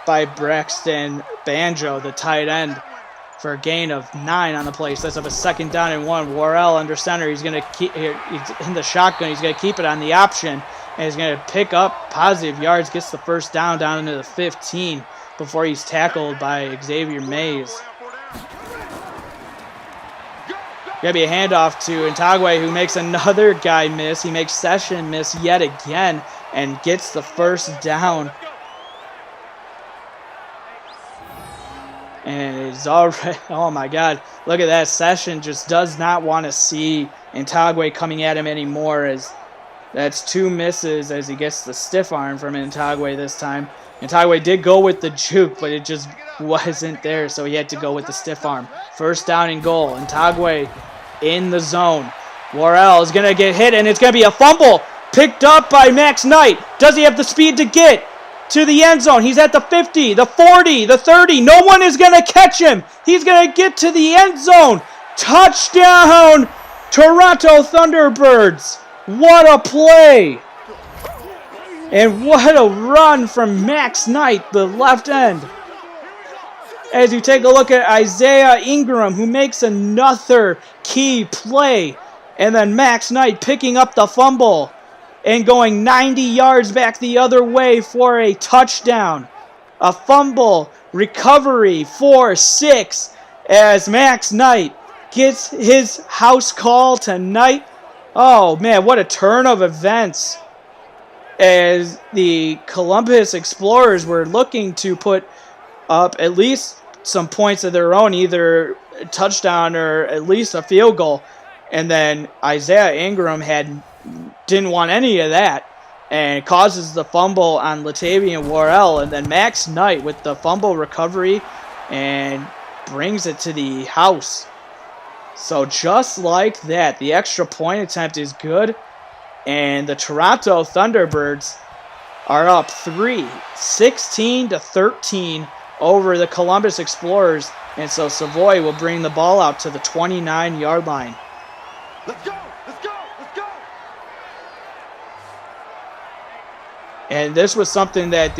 by Braxton Banjo, the tight end, for a gain of 9 on the play. Sets up a second down and 1. Worrell under center. He's going to keep he's in the shotgun. He's going to keep it on the option, and he's going to pick up positive yards. Gets the first down into the 15 before he's tackled by Xavier Mays. Going to be a handoff to Ntagwe, who makes another guy miss. He makes Session miss yet again and gets the first down. And it's already, oh my God, look at that. Session just does not want to see Ntagwe coming at him anymore, as that's 2 misses as he gets the stiff arm from Ntagwe this time. Ntagwe did go with the juke, but it just wasn't there, so he had to go with the stiff arm. First down and goal. Ntagwe in the zone. Worrell is going to get hit, and it's going to be a fumble picked up by Max Knight. Does he have the speed to get to the end zone? He's at the 50, the 40, the 30. No one is going to catch him. He's going to get to the end zone. Touchdown, Toronto Thunderbirds. What a play. And what a run from Max Knight, the left end. As you take a look at Isaiah Ingram, who makes another key play. And then Max Knight picking up the fumble and going 90 yards back the other way for a touchdown. A fumble recovery for 6 as Max Knight gets his house call tonight. Oh man, what a turn of events, as the Columbus Explorers were looking to put up at least some points of their own, either a touchdown or at least a field goal. And then Isaiah Ingram didn't want any of that and causes the fumble on Latavian Worrell. And then Max Knight with the fumble recovery and brings it to the house. So just like that, the extra point attempt is good. And the Toronto Thunderbirds are up 16-13 over the Columbus Explorers. And so Savoy will bring the ball out to the 29-yard line. Let's go! Let's go! Let's go! And this was something that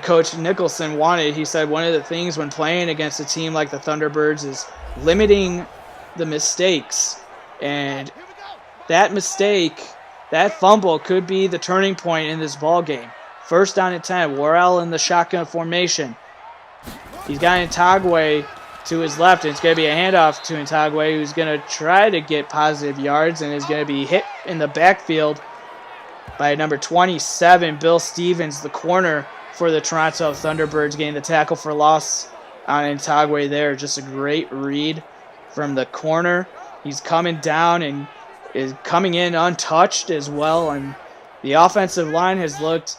Coach Nicholson wanted. He said one of the things when playing against a team like the Thunderbirds is limiting the mistakes. And that mistake, that fumble, could be the turning point in this ball game. First down and 10. Worrell in the shotgun formation. He's got Ntagwe to his left, and it's going to be a handoff to Ntagwe, who's going to try to get positive yards and is going to be hit in the backfield by number 27, Bill Stevens, the corner for the Toronto Thunderbirds, getting the tackle for loss on Ntagwe there. Just a great read from the corner. He's coming down and is coming in untouched as well. And the offensive line has looked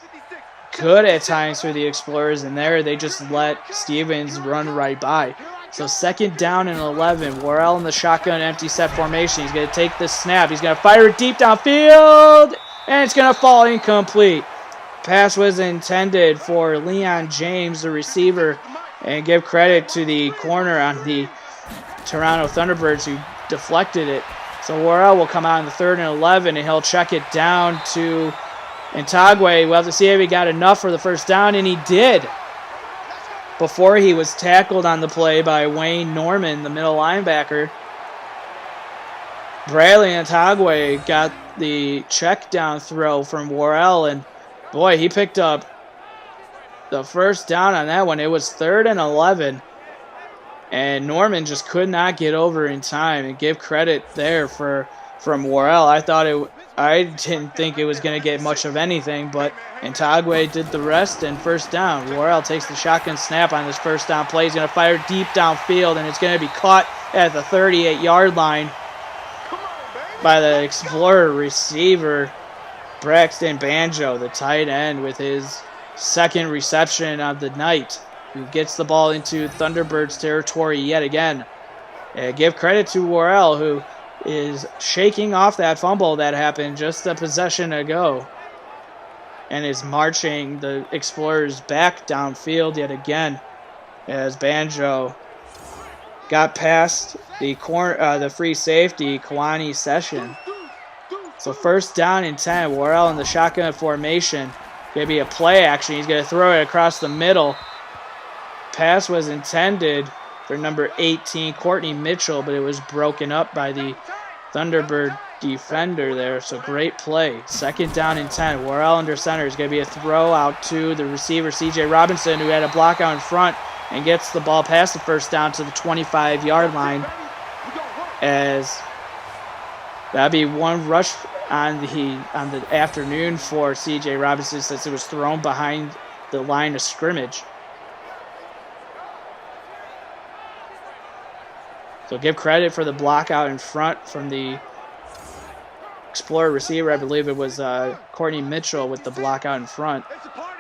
good at times for the Explorers, and there they just let Stevens run right by. So 2nd down and 11. Worrell in the shotgun empty set formation. He's going to take the snap. He's going to fire it deep downfield, and it's going to fall incomplete. Pass was intended for Leon James, the receiver, and give credit to the corner on the Toronto Thunderbirds who deflected it. So Worrell will come out in the 3rd and 11, and he'll check it down to Ntagwe. We'll have to see if he got enough for the 1st down, and he did. Before he was tackled on the play by Wayne Norman, the middle linebacker. Bradley Ntagwe got the check down throw from Worrell, and boy, he picked up the 1st down on that one. It was 3rd and 11, and Norman just could not get over in time, and give credit there from Worrell. I didn't think it was going to get much of anything, but Ntagwe did the rest, and 1st down. Worrell takes the shotgun snap on this 1st down play. He's going to fire deep downfield, and it's going to be caught at the 38-yard line by the Explorer receiver, Braxton Banjo, the tight end, with his 2nd reception of the night, who gets the ball into Thunderbirds territory yet again. And give credit to Worrell, who is shaking off that fumble that happened just a possession ago and is marching the Explorers back downfield yet again as Banjo got past the free safety, Kawani Session. So 1st down and 10. Worrell in the shotgun formation. Going to be a play action. He's going to throw it across the middle. Pass was intended for number 18, Courtney Mitchell, but it was broken up by the Thunderbird defender there. So great play. 2nd down and 10. Worrell under center. Is going to be a throw out to the receiver, C.J. Robinson, who had a block out in front and gets the ball past the 1st down to the 25-yard line, as that'd be one rush on the afternoon for C.J. Robinson, since it was thrown behind the line of scrimmage. So give credit for the block out in front from the Explorer receiver. I believe it was Courtney Mitchell with the block out in front.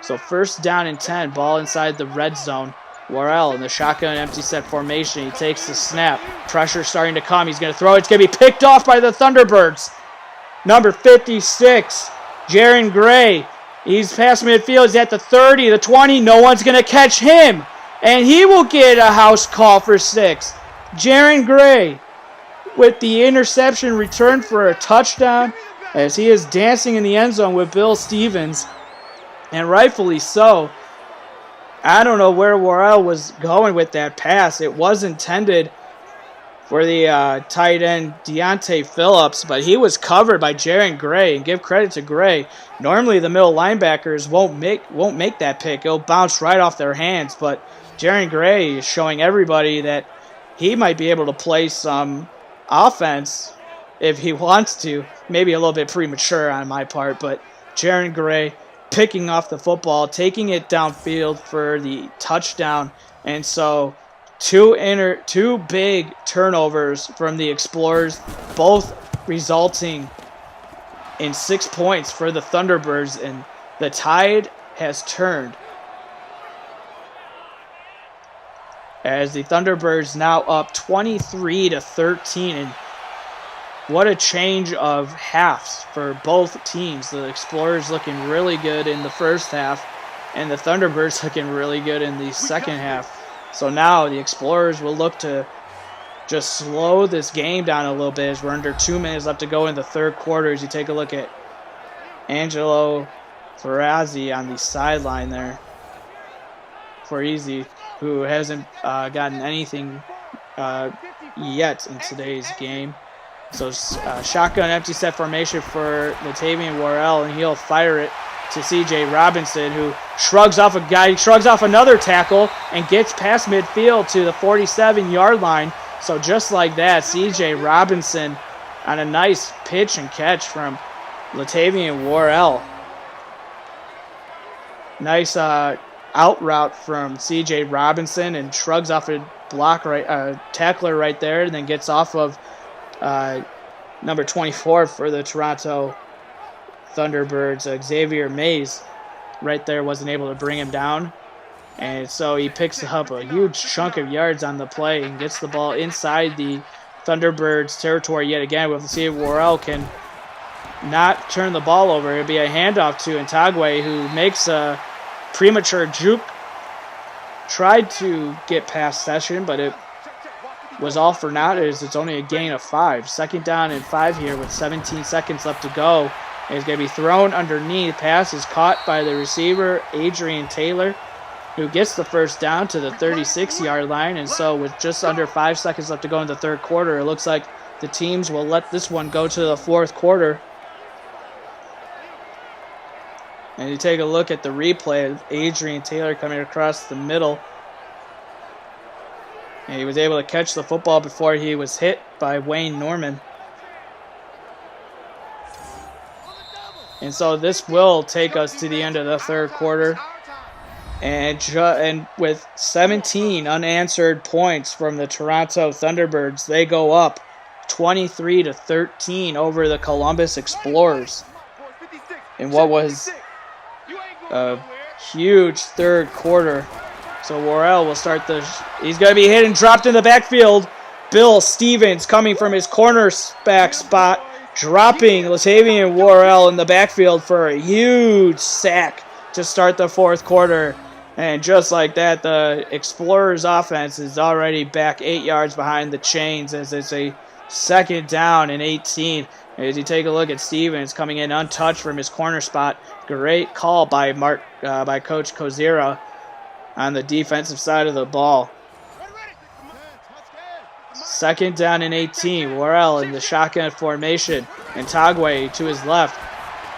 So 1st down and 10, ball inside the red zone. Worrell in the shotgun empty set formation. He takes the snap. Pressure starting to come. He's going to throw it. It's going to be picked off by the Thunderbirds. Number 56, Jaron Gray. He's past midfield. He's at the 30, the 20. No one's going to catch him. And he will get a house call for 6. Jaron Gray with the interception returned for a touchdown, as he is dancing in the end zone with Bill Stevens. And rightfully so. I don't know where Worrell was going with that pass. It was intended for the tight end Deontay Phillips, but he was covered by Jaron Gray. And give credit to Gray. Normally the middle linebackers won't make that pick. It'll bounce right off their hands. But Jaron Gray is showing everybody that he might be able to play some offense if he wants to. Maybe a little bit premature on my part, but Jaron Gray picking off the football, taking it downfield for the touchdown. And so two big turnovers from the Explorers, both resulting in 6 points for the Thunderbirds, and the tide has turned, as the Thunderbirds now up 23-13. And what a change of halves for both teams. The Explorers looking really good in the 1st half, and the Thunderbirds looking really good in the 2nd half. So now the Explorers will look to just slow this game down a little bit, as we're under 2 minutes left to go in the 3rd quarter. As you take a look at Angelo Ferrazzi on the sideline there for Easy, who hasn't gotten anything yet in today's game. So shotgun empty set formation for Latavian Worrell, and he'll fire it to C.J. Robinson, who shrugs off another tackle and gets past midfield to the 47-yard line. So just like that, C.J. Robinson on a nice pitch and catch from Latavian Worrell. Nice out route from C.J. Robinson and shrugs off a tackler right there, and then gets off of number 24 for the Toronto Thunderbirds, Xavier Mays. Right there, wasn't able to bring him down. And so he picks up a huge chunk of yards on the play and gets the ball inside the Thunderbirds territory yet again. We'll see if Worrell can not turn the ball over. It'll be a handoff to Ntagwe, who makes a premature juke. Tried to get past Session, but it was all for naught, as it's only a gain of 5. 2nd down and 5 here with 17 seconds left to go. And it's going to be thrown underneath. Pass is caught by the receiver, Adrian Taylor, who gets the first down to the 36-yard line. And so with just under 5 seconds left to go in the third quarter, it looks like the teams will let this one go to the fourth quarter. And you take a look at the replay of Adrian Taylor coming across the middle. And he was able to catch the football before he was hit by Wayne Norman. And so this will take us to the end of the third quarter. And with 17 unanswered points from the Toronto Thunderbirds, they go up 23-13 over the Columbus Explorers. In what was a huge third quarter. So Worrell will start he's going to be hit and dropped in the backfield. Bill Stevens coming from his cornerback spot, dropping Latavian Worrell in the backfield for a huge sack to start the fourth quarter. And just like that, the Explorers offense is already back 8 yards behind the chains as it's a 2nd down and 18. As you take a look at Stevens coming in untouched from his corner spot. Great call by Coach Kozira on the defensive side of the ball. 2nd down and 18. Worrell in the shotgun formation. Ntagwe to his left.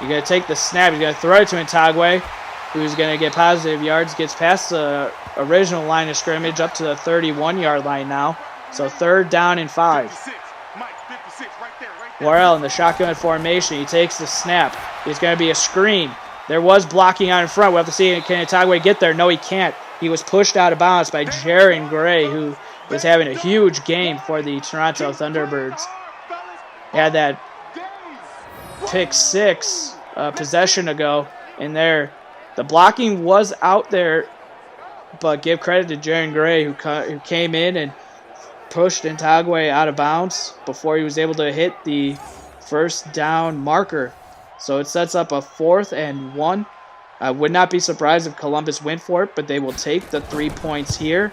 He's going to take the snap. He's going to throw it to Ntagwe, who's going to get positive yards. Gets past the original line of scrimmage up to the 31-yard line now. So 3rd down and 5. Worrell in the shotgun formation. He takes the snap. It's going to be a screen. There was blocking out in front. We'll have to see, can Ntagwe get there? No, he can't. He was pushed out of bounds by Jaron Gray, who is having a huge game for the Toronto Thunderbirds. Had that pick 6 possession ago in there. The blocking was out there, but give credit to Jaron Gray, who came in and pushed Ntagwe out of bounds before he was able to hit the first down marker. So it sets up a 4th and 1. I would not be surprised if Columbus went for it, but they will take the 3 points here.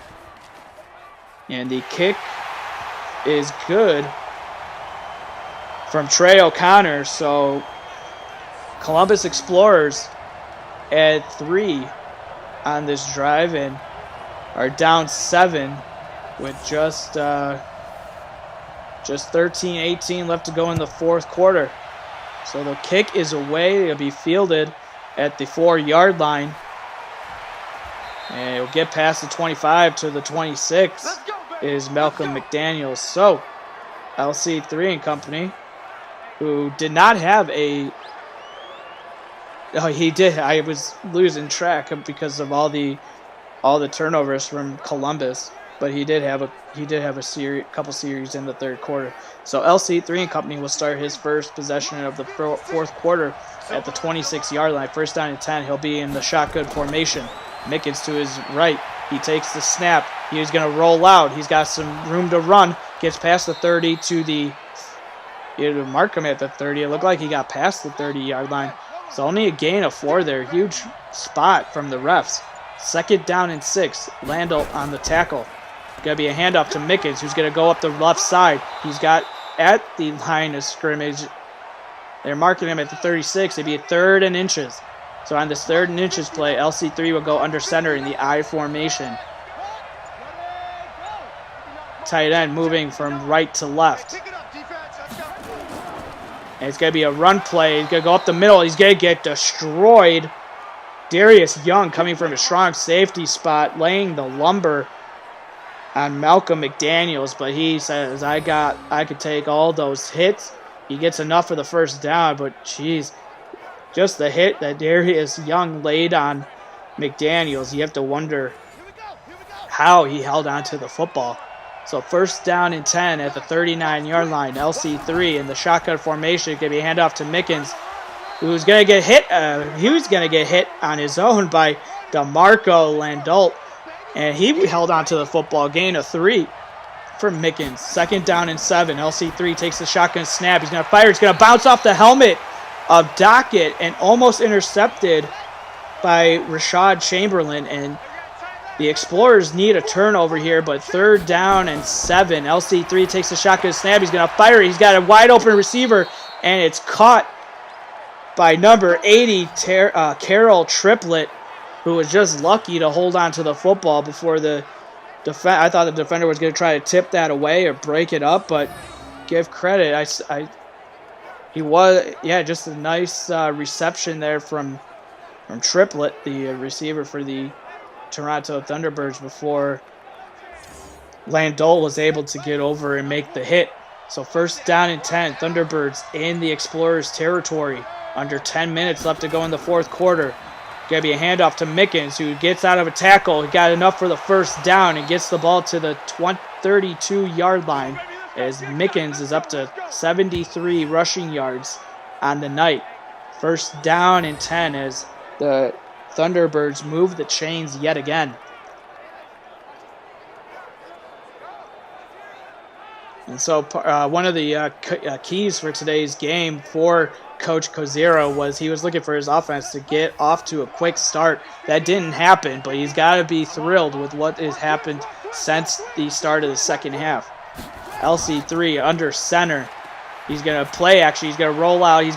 And the kick is good from Trey O'Connor. So Columbus Explorers at 3 on this drive and are down 7 with just 13-18 left to go in the fourth quarter. So the kick is away. It'll be fielded at the 4-yard line. And it'll get past the 25 to the 26 is Malcolm McDaniels. So LC3 and company, who did not have a... Oh, he did. I was losing track because of all the turnovers from Columbus. But he did have a couple series in the third quarter. So LC3 and company will start his first possession of the fourth quarter at the 26-yard line. 1st down and 10. He'll be in the shotgun formation. Mickens to his right. He takes the snap. He's going to roll out. He's got some room to run. Gets past the 30 to the... It'll mark him at the 30. It looked like he got past the 30-yard line. So only a gain of 4 there. Huge spot from the refs. 2nd down and 6. Landel on the tackle. Going to be a handoff to Mickens, who's going to go up the left side. He's got at the line of scrimmage. They're marking him at the 36. It'd be a 3rd and inches. So on this 3rd and inches play, LC3 will go under center in the I formation. Tight end moving from right to left. And it's going to be a run play. He's going to go up the middle. He's going to get destroyed. Darius Young coming from a strong safety spot, laying the lumber on Malcolm McDaniels, but he says, I could take all those hits. He gets enough for the first down, but geez, just the hit that Darius Young laid on McDaniels, you have to wonder how he held on to the football. So first down and 10 at the 39-yard line. LC3 in the shotgun formation. Going to be a handoff to Mickens, who's going to get hit. He was going to get hit on his own by DeMarco Landolt. And he held on to the football. Gain of 3 for Mickens. Second down and 7. LC3 takes the shotgun snap. He's going to fire. It's going to bounce off the helmet of Dockett and almost intercepted by Rashad Chamberlain. And the Explorers need a turnover here, but third down and 7. LC3 takes the shotgun snap. He's going to fire it. He's got a wide open receiver, and it's caught by number 80, Carroll Triplett, who was just lucky to hold on to the football before the I thought the defender was going to try to tip that away or break it up, but give credit. He was, just a nice reception there from Triplett, the receiver for the Toronto Thunderbirds, before Landolt was able to get over and make the hit. So first down and 10, Thunderbirds in the Explorers territory. Under 10 minutes left to go in the fourth quarter. Going to be a handoff to Mickens, who gets out of a tackle. He got enough for the first down and gets the ball to the 32-yard line, as Mickens is up to 73 rushing yards on the night. First down and 10 as the Thunderbirds move the chains yet again. And so one of the keys for today's game for Coach Kozera was he was looking for his offense to get off to a quick start. That didn't happen, but he's got to be thrilled with what has happened since the start of the second half. LC3 under center. He's going to play action. He's going to roll out. He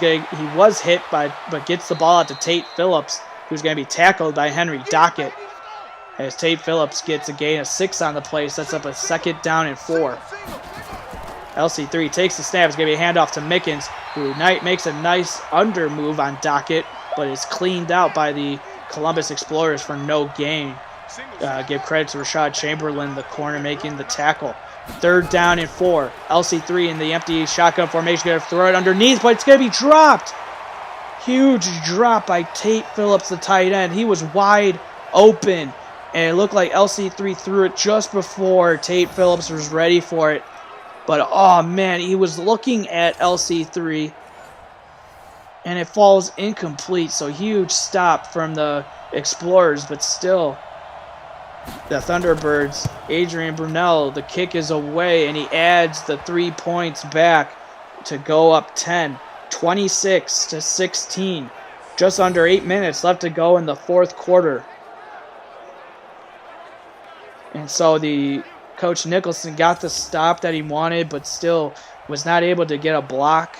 was hit but gets the ball out to Tate Phillips, who's going to be tackled by Henry Dockett. As Tate Phillips gets a gain of 6 on the play, sets up a second down and 4. LC3 takes the snap. It's going to be a handoff to Mickens, who makes a nice under move on Dockett, but is cleaned out by the Columbus Explorers for no gain. Give credit to Rashad Chamberlain, the corner, making the tackle. Third down and 4. LC3 in the empty shotgun formation, going to throw it underneath, but it's going to be dropped. Huge drop by Tate Phillips, the tight end. He was wide open, and it looked like LC3 threw it just before Tate Phillips was ready for it. But, oh, man, he was looking at LC3, and it falls incomplete. So, huge stop from the Explorers, but still, the Thunderbirds, Adrian Brunel, the kick is away, and he adds the 3 points back to go up 10, 26-16. Just under 8 minutes left to go in the fourth quarter. And so the Coach Nicholson got the stop that he wanted, but still was not able to get a block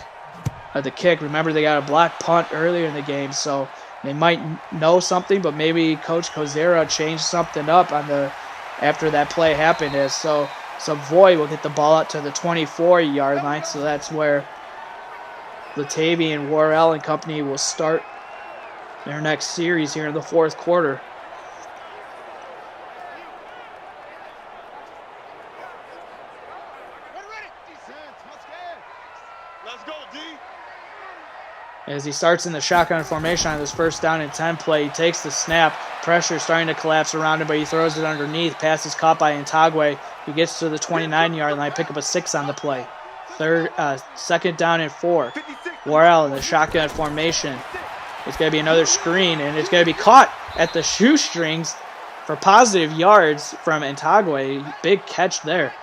of the kick. Remember, they got a block punt earlier in the game, so they might know something, but maybe Coach Kozera changed something up after that play happened. So Savoy will get the ball out to the 24-yard line, so that's where Latavian Worrell and company will start their next series here in the fourth quarter. As he starts in the shotgun formation on this first down and 10 play, he takes the snap. Pressure starting to collapse around him, but he throws it underneath. Pass is caught by Intagwe, who gets to the 29-yard line, pick up a 6 on the play. Second down and 4. Worrell in the shotgun formation. It's going to be another screen, and it's going to be caught at the shoestrings for positive yards from Intagwe. Big catch there.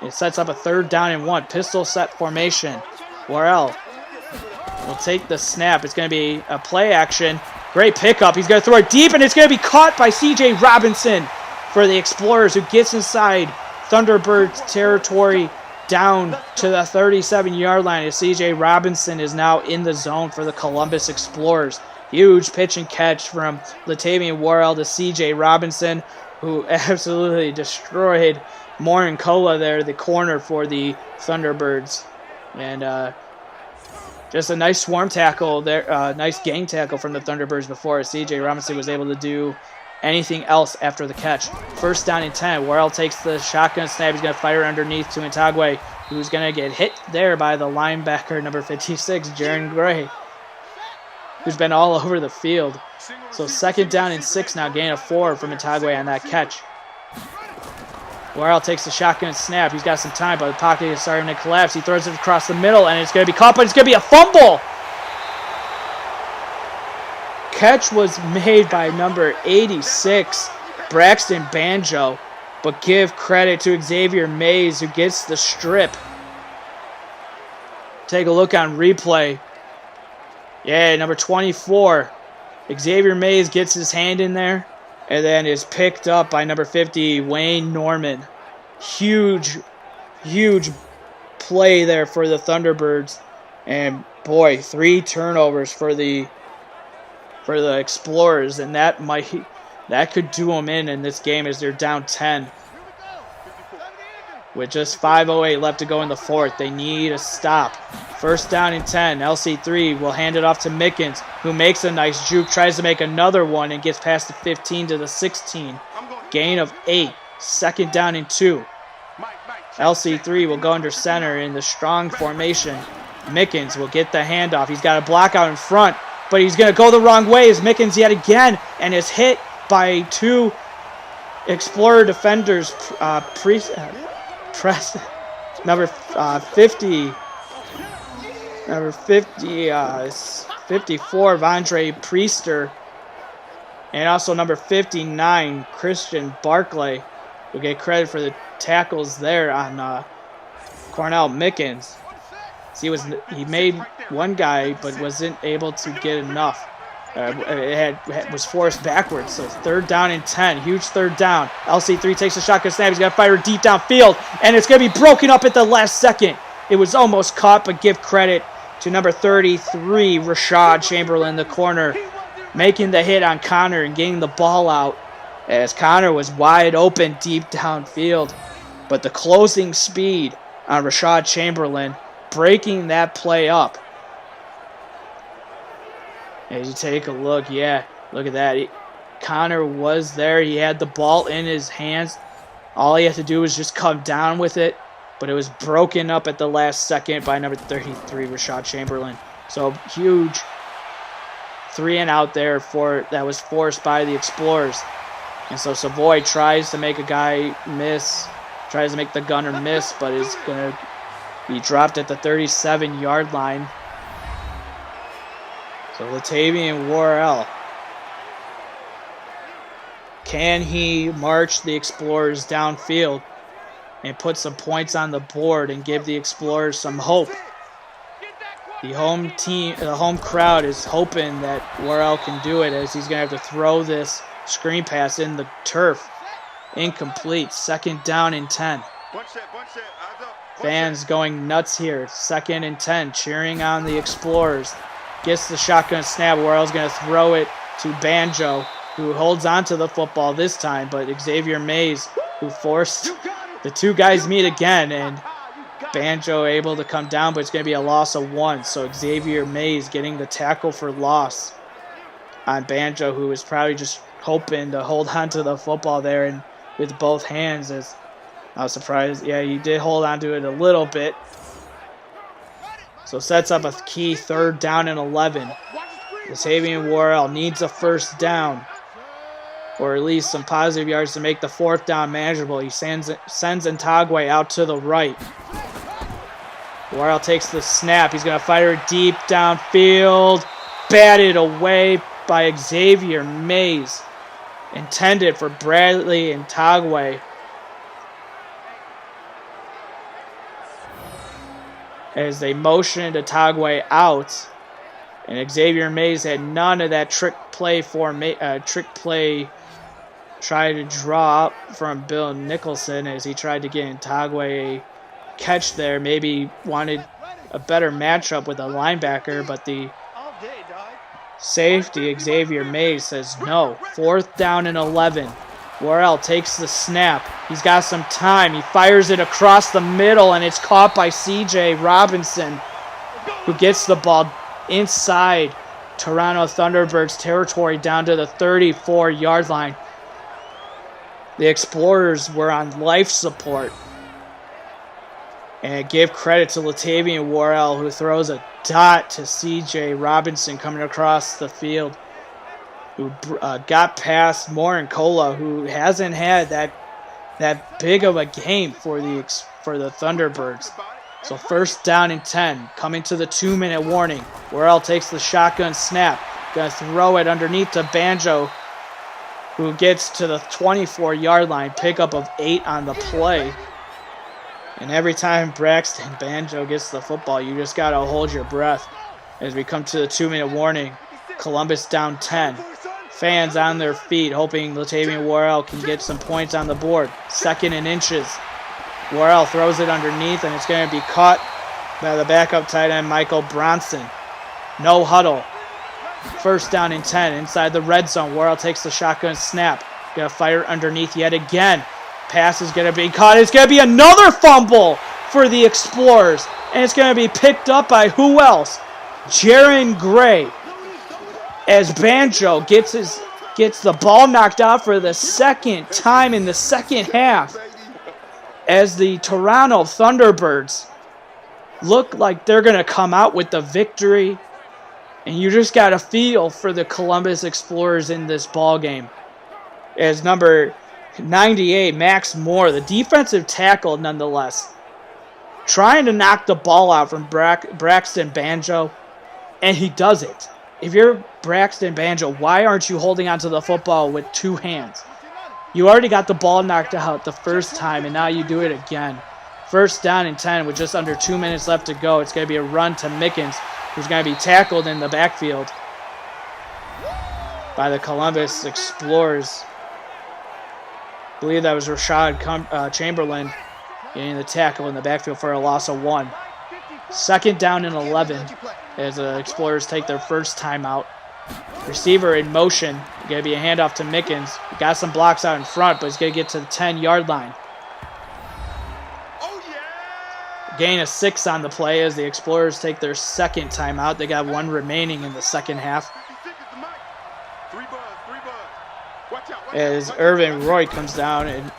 It sets up a third down and 1. Pistol set formation. Worrell will take the snap. It's going to be a play action. Great pickup. He's going to throw it deep, and it's going to be caught by C.J. Robinson for the Explorers, who gets inside Thunderbirds territory down to the 37-yard line, as C.J. Robinson is now in the zone for the Columbus Explorers. Huge pitch and catch from Latavian Worrell to C.J. Robinson, who absolutely destroyed Morin Kola there, the corner for the Thunderbirds. And just a nice swarm tackle there, nice gang tackle from the Thunderbirds before C.J. Robinson was able to do anything else after the catch. First down and 10. Worrell takes the shotgun snap. He's going to fire underneath to Intagwe, who's going to get hit there by the linebacker, number 56, Jaron Gray, who's been all over the field. So 2nd down and 6 now, gain of 4 from Itagwe on that catch. Worrell takes the shotgun snap. He's got some time, but the pocket is starting to collapse. He throws it across the middle, and it's going to be caught, but it's going to be a fumble. Catch was made by number 86, Braxton Banjo, but give credit to Xavier Mays, who gets the strip. Take a look on replay. Yeah, number 24, Xavier Mays gets his hand in there, and then is picked up by number 50, Wayne Norman. Huge play there for the Thunderbirds. And boy, 3 turnovers for the Explorers, and that could do them in this game as they're down 10. With just 5:08 left to go in the 4th, they need a stop. 1st down and 10. LC3 will hand it off to Mickens, who makes a nice juke, tries to make another one, and gets past the 15 to the 16. Gain of 8. 2nd down and 2. LC3 will go under center in the strong formation. Mickens will get the handoff. He's got a block out in front, but he's going to go the wrong way as Mickens yet again, and is hit by 2 Explorer defenders. Number 50, 54, Vondre Priester, and also number 59, Christian Barclay, will get credit for the tackles there on Cornell Mickens. He made one guy, but wasn't able to get enough. It was forced backwards, so 3rd down and 10. Huge 3rd down. LC3 takes a shotgun snap. He's going to fire deep downfield, and it's going to be broken up at the last second. It was almost caught, but give credit to number 33, Rashad Chamberlain, the corner, making the hit on Connor and getting the ball out as Connor was wide open deep downfield. But the closing speed on Rashad Chamberlain, breaking that play up. As you take a look, yeah, look at that. Connor was there. He had the ball in his hands. All he had to do was just come down with it, but it was broken up at the last second by number 33, Rashad Chamberlain. So huge 3 and out there that was forced by the Explorers. And so Savoy tries to make a guy miss, tries to make the gunner miss, but is going to be dropped at the 37-yard line. So Latavian Worrell, can he march the Explorers downfield and put some points on the board and give the Explorers some hope? The home crowd is hoping that Worrell can do it, as he's going to have to throw this screen pass in the turf. Incomplete. 2nd down and 10. Fans going nuts here. 2nd and 10, cheering on the Explorers. Gets the shotgun snap. Worrell's going to throw it to Banjo, who holds on to the football this time, but Xavier Mays, who forced the 2 guys meet again, and Banjo able to come down, but it's going to be a loss of 1. So Xavier Mays getting the tackle for loss on Banjo, who was probably just hoping to hold on to the football there and with both hands. As I was surprised. Yeah, he did hold on to it a little bit. So sets up a key 3rd down and 11. Latavian Worrell needs a 1st down, or at least some positive yards to make the 4th down manageable. He sends Ntagwe out to the right. Worrell takes the snap. He's going to fire it deep downfield. Batted away by Xavier Mays. Intended for Bradley Ntagwe. As they motioned Ntagwe out, and Xavier Mays had none of that trick play tried to draw up from Bill Nicholson as he tried to get Ntagwe a catch there. Maybe wanted a better matchup with a linebacker, but the safety, Xavier Mays, says no. 4th down and 11. Worrell takes the snap. He's got some time. He fires it across the middle, and it's caught by C.J. Robinson, who gets the ball inside Toronto Thunderbirds territory down to the 34-yard line. The Explorers were on life support And give credit to Latavian Worrell, who throws a dot to C.J. Robinson coming across the field, who got past Morin Kola, who hasn't had that big of a game for the Thunderbirds. So first down and 10, coming to the 2-minute warning. Worrell takes the shotgun snap, gonna throw it underneath to Banjo, who gets to the 24-yard line, pickup of 8 on the play. And every time Braxton Banjo gets the football, you just got to hold your breath as we come to the 2-minute warning. Columbus down 10. Fans on their feet, hoping Latavian Worrell can get some points on the board. 2nd and inches. Worrell throws it underneath, and it's going to be caught by the backup tight end, Michael Bronson. No huddle. First down and 10 inside the red zone. Worrell takes the shotgun snap. Going to fire underneath yet again. Pass is going to be caught. It's going to be another fumble for the Explorers. And it's going to be picked up by who else? Jaron Gray. As Banjo gets the ball knocked out for the second time in the second half. As the Toronto Thunderbirds look like they're going to come out with the victory. And you just got to feel for the Columbus Explorers in this ball game. As number 98, Max Moore, the defensive tackle nonetheless, trying to knock the ball out from Braxton Banjo, and he does it. If you're Braxton Banjo, why aren't you holding onto the football with 2 hands? You already got the ball knocked out the first time, and now you do it again. First down and 10 with just under 2 minutes left to go. It's going to be a run to Mickens, who's going to be tackled in the backfield by the Columbus Explorers. I believe that was Rashad Chamberlain getting the tackle in the backfield for a loss of 1. 2nd down and 11 as the Explorers take their first timeout. Receiver in motion. Going to be a handoff to Mickens. Got some blocks out in front, but he's going to get to the 10-yard line. Gain of 6 on the play as the Explorers take their second timeout. They got 1 remaining in the second half. As Irvin Roy comes down and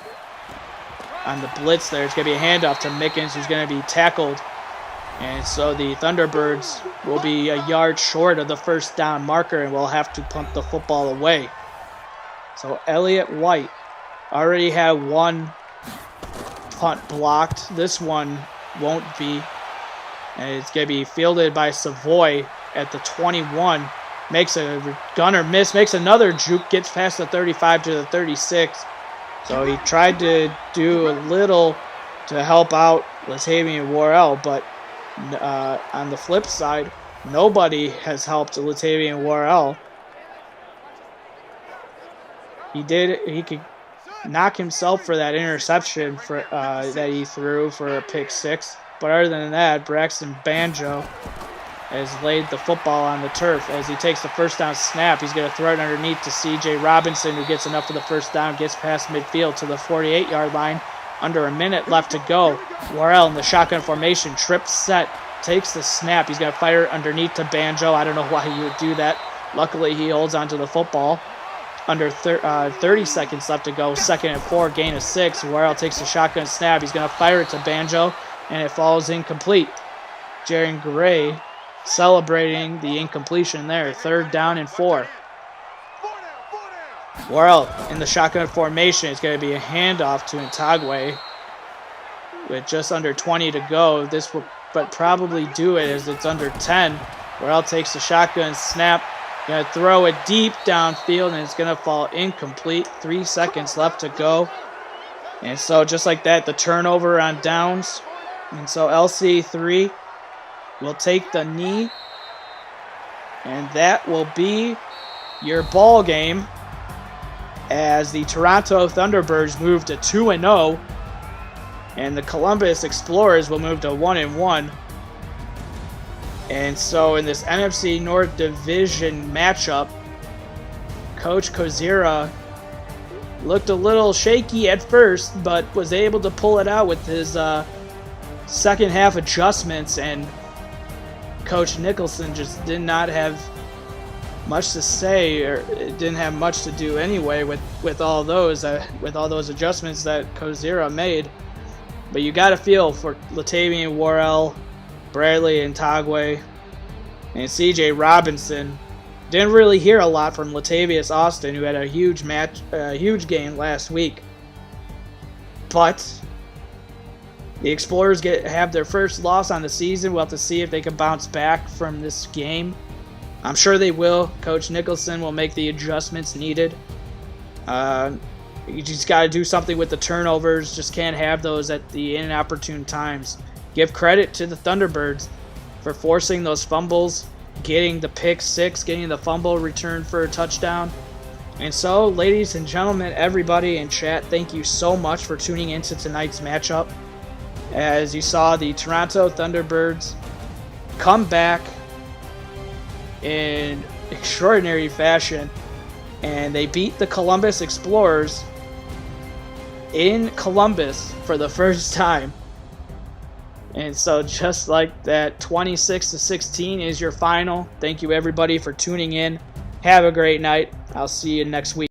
on the blitz there, it's going to be a handoff to Mickens, who's going to be tackled. And so the Thunderbirds will be a yard short of the first down marker and will have to punt the football away. So Elliott White already had 1 punt blocked. This one won't be. And it's going to be fielded by Savoy at the 21. Makes a gunner miss, makes another juke, gets past the 35 to the 36. So he tried to do a little to help out Latavian Worrell, but on the flip side, nobody has helped Latavian Worrell. He could knock himself for that interception that he threw for a pick 6. But other than that, Braxton Banjo has laid the football on the turf. As he takes the first down snap, he's going to throw it underneath to C.J. Robinson, who gets enough for the first down, gets past midfield to the 48-yard line. Under a minute left to go. Worrell in the shotgun formation, trip set, takes the snap. He's going to fire underneath to Banjo. I don't know why he would do that. Luckily, he holds onto the football. Under 30 seconds left to go. 2nd and 4, gain of 6. Worrell takes the shotgun snap. He's going to fire it to Banjo, and it falls incomplete. Jaron Gray celebrating the incompletion there. 3rd down and 4. Worrell in the shotgun formation. It's going to be a handoff to Ntagwe with just under 20 to go. This will but probably do it as it's under 10. Worrell takes the shotgun snap. Going to throw it deep downfield, and it's going to fall incomplete. 3 seconds left to go. And so just like that, the turnover on downs. And so LC3 will take the knee. And that will be your ball game as the Toronto Thunderbirds move to 2-0. And the Columbus Explorers will move to 1-1. And so in this NFC North Division matchup, Coach Kozira looked a little shaky at first, but was able to pull it out with his second half adjustments. And Coach Nicholson just did not have much to say, or didn't have much to do anyway with all those adjustments that Kozira made. But you got to feel for Latavian Worrell, Bradley and Tagway, and CJ Robinson. Didn't really hear a lot from Latavius Austin, who had a huge game last week. But the Explorers have their first loss on the season. We'll have to see if they can bounce back from this game. I'm sure they will. Coach Nicholson will make the adjustments needed. You just got to do something with the turnovers. Just can't have those at the inopportune times. Give credit to the Thunderbirds for forcing those fumbles, getting the pick six, getting the fumble returned for a touchdown. And so, ladies and gentlemen, everybody in chat, thank you so much for tuning into tonight's matchup. As you saw, the Toronto Thunderbirds come back in extraordinary fashion, and they beat the Columbus Explorers in Columbus for the first time. And so just like that, 26-16 is your final. Thank you everybody for tuning in. Have a great night. I'll see you next week.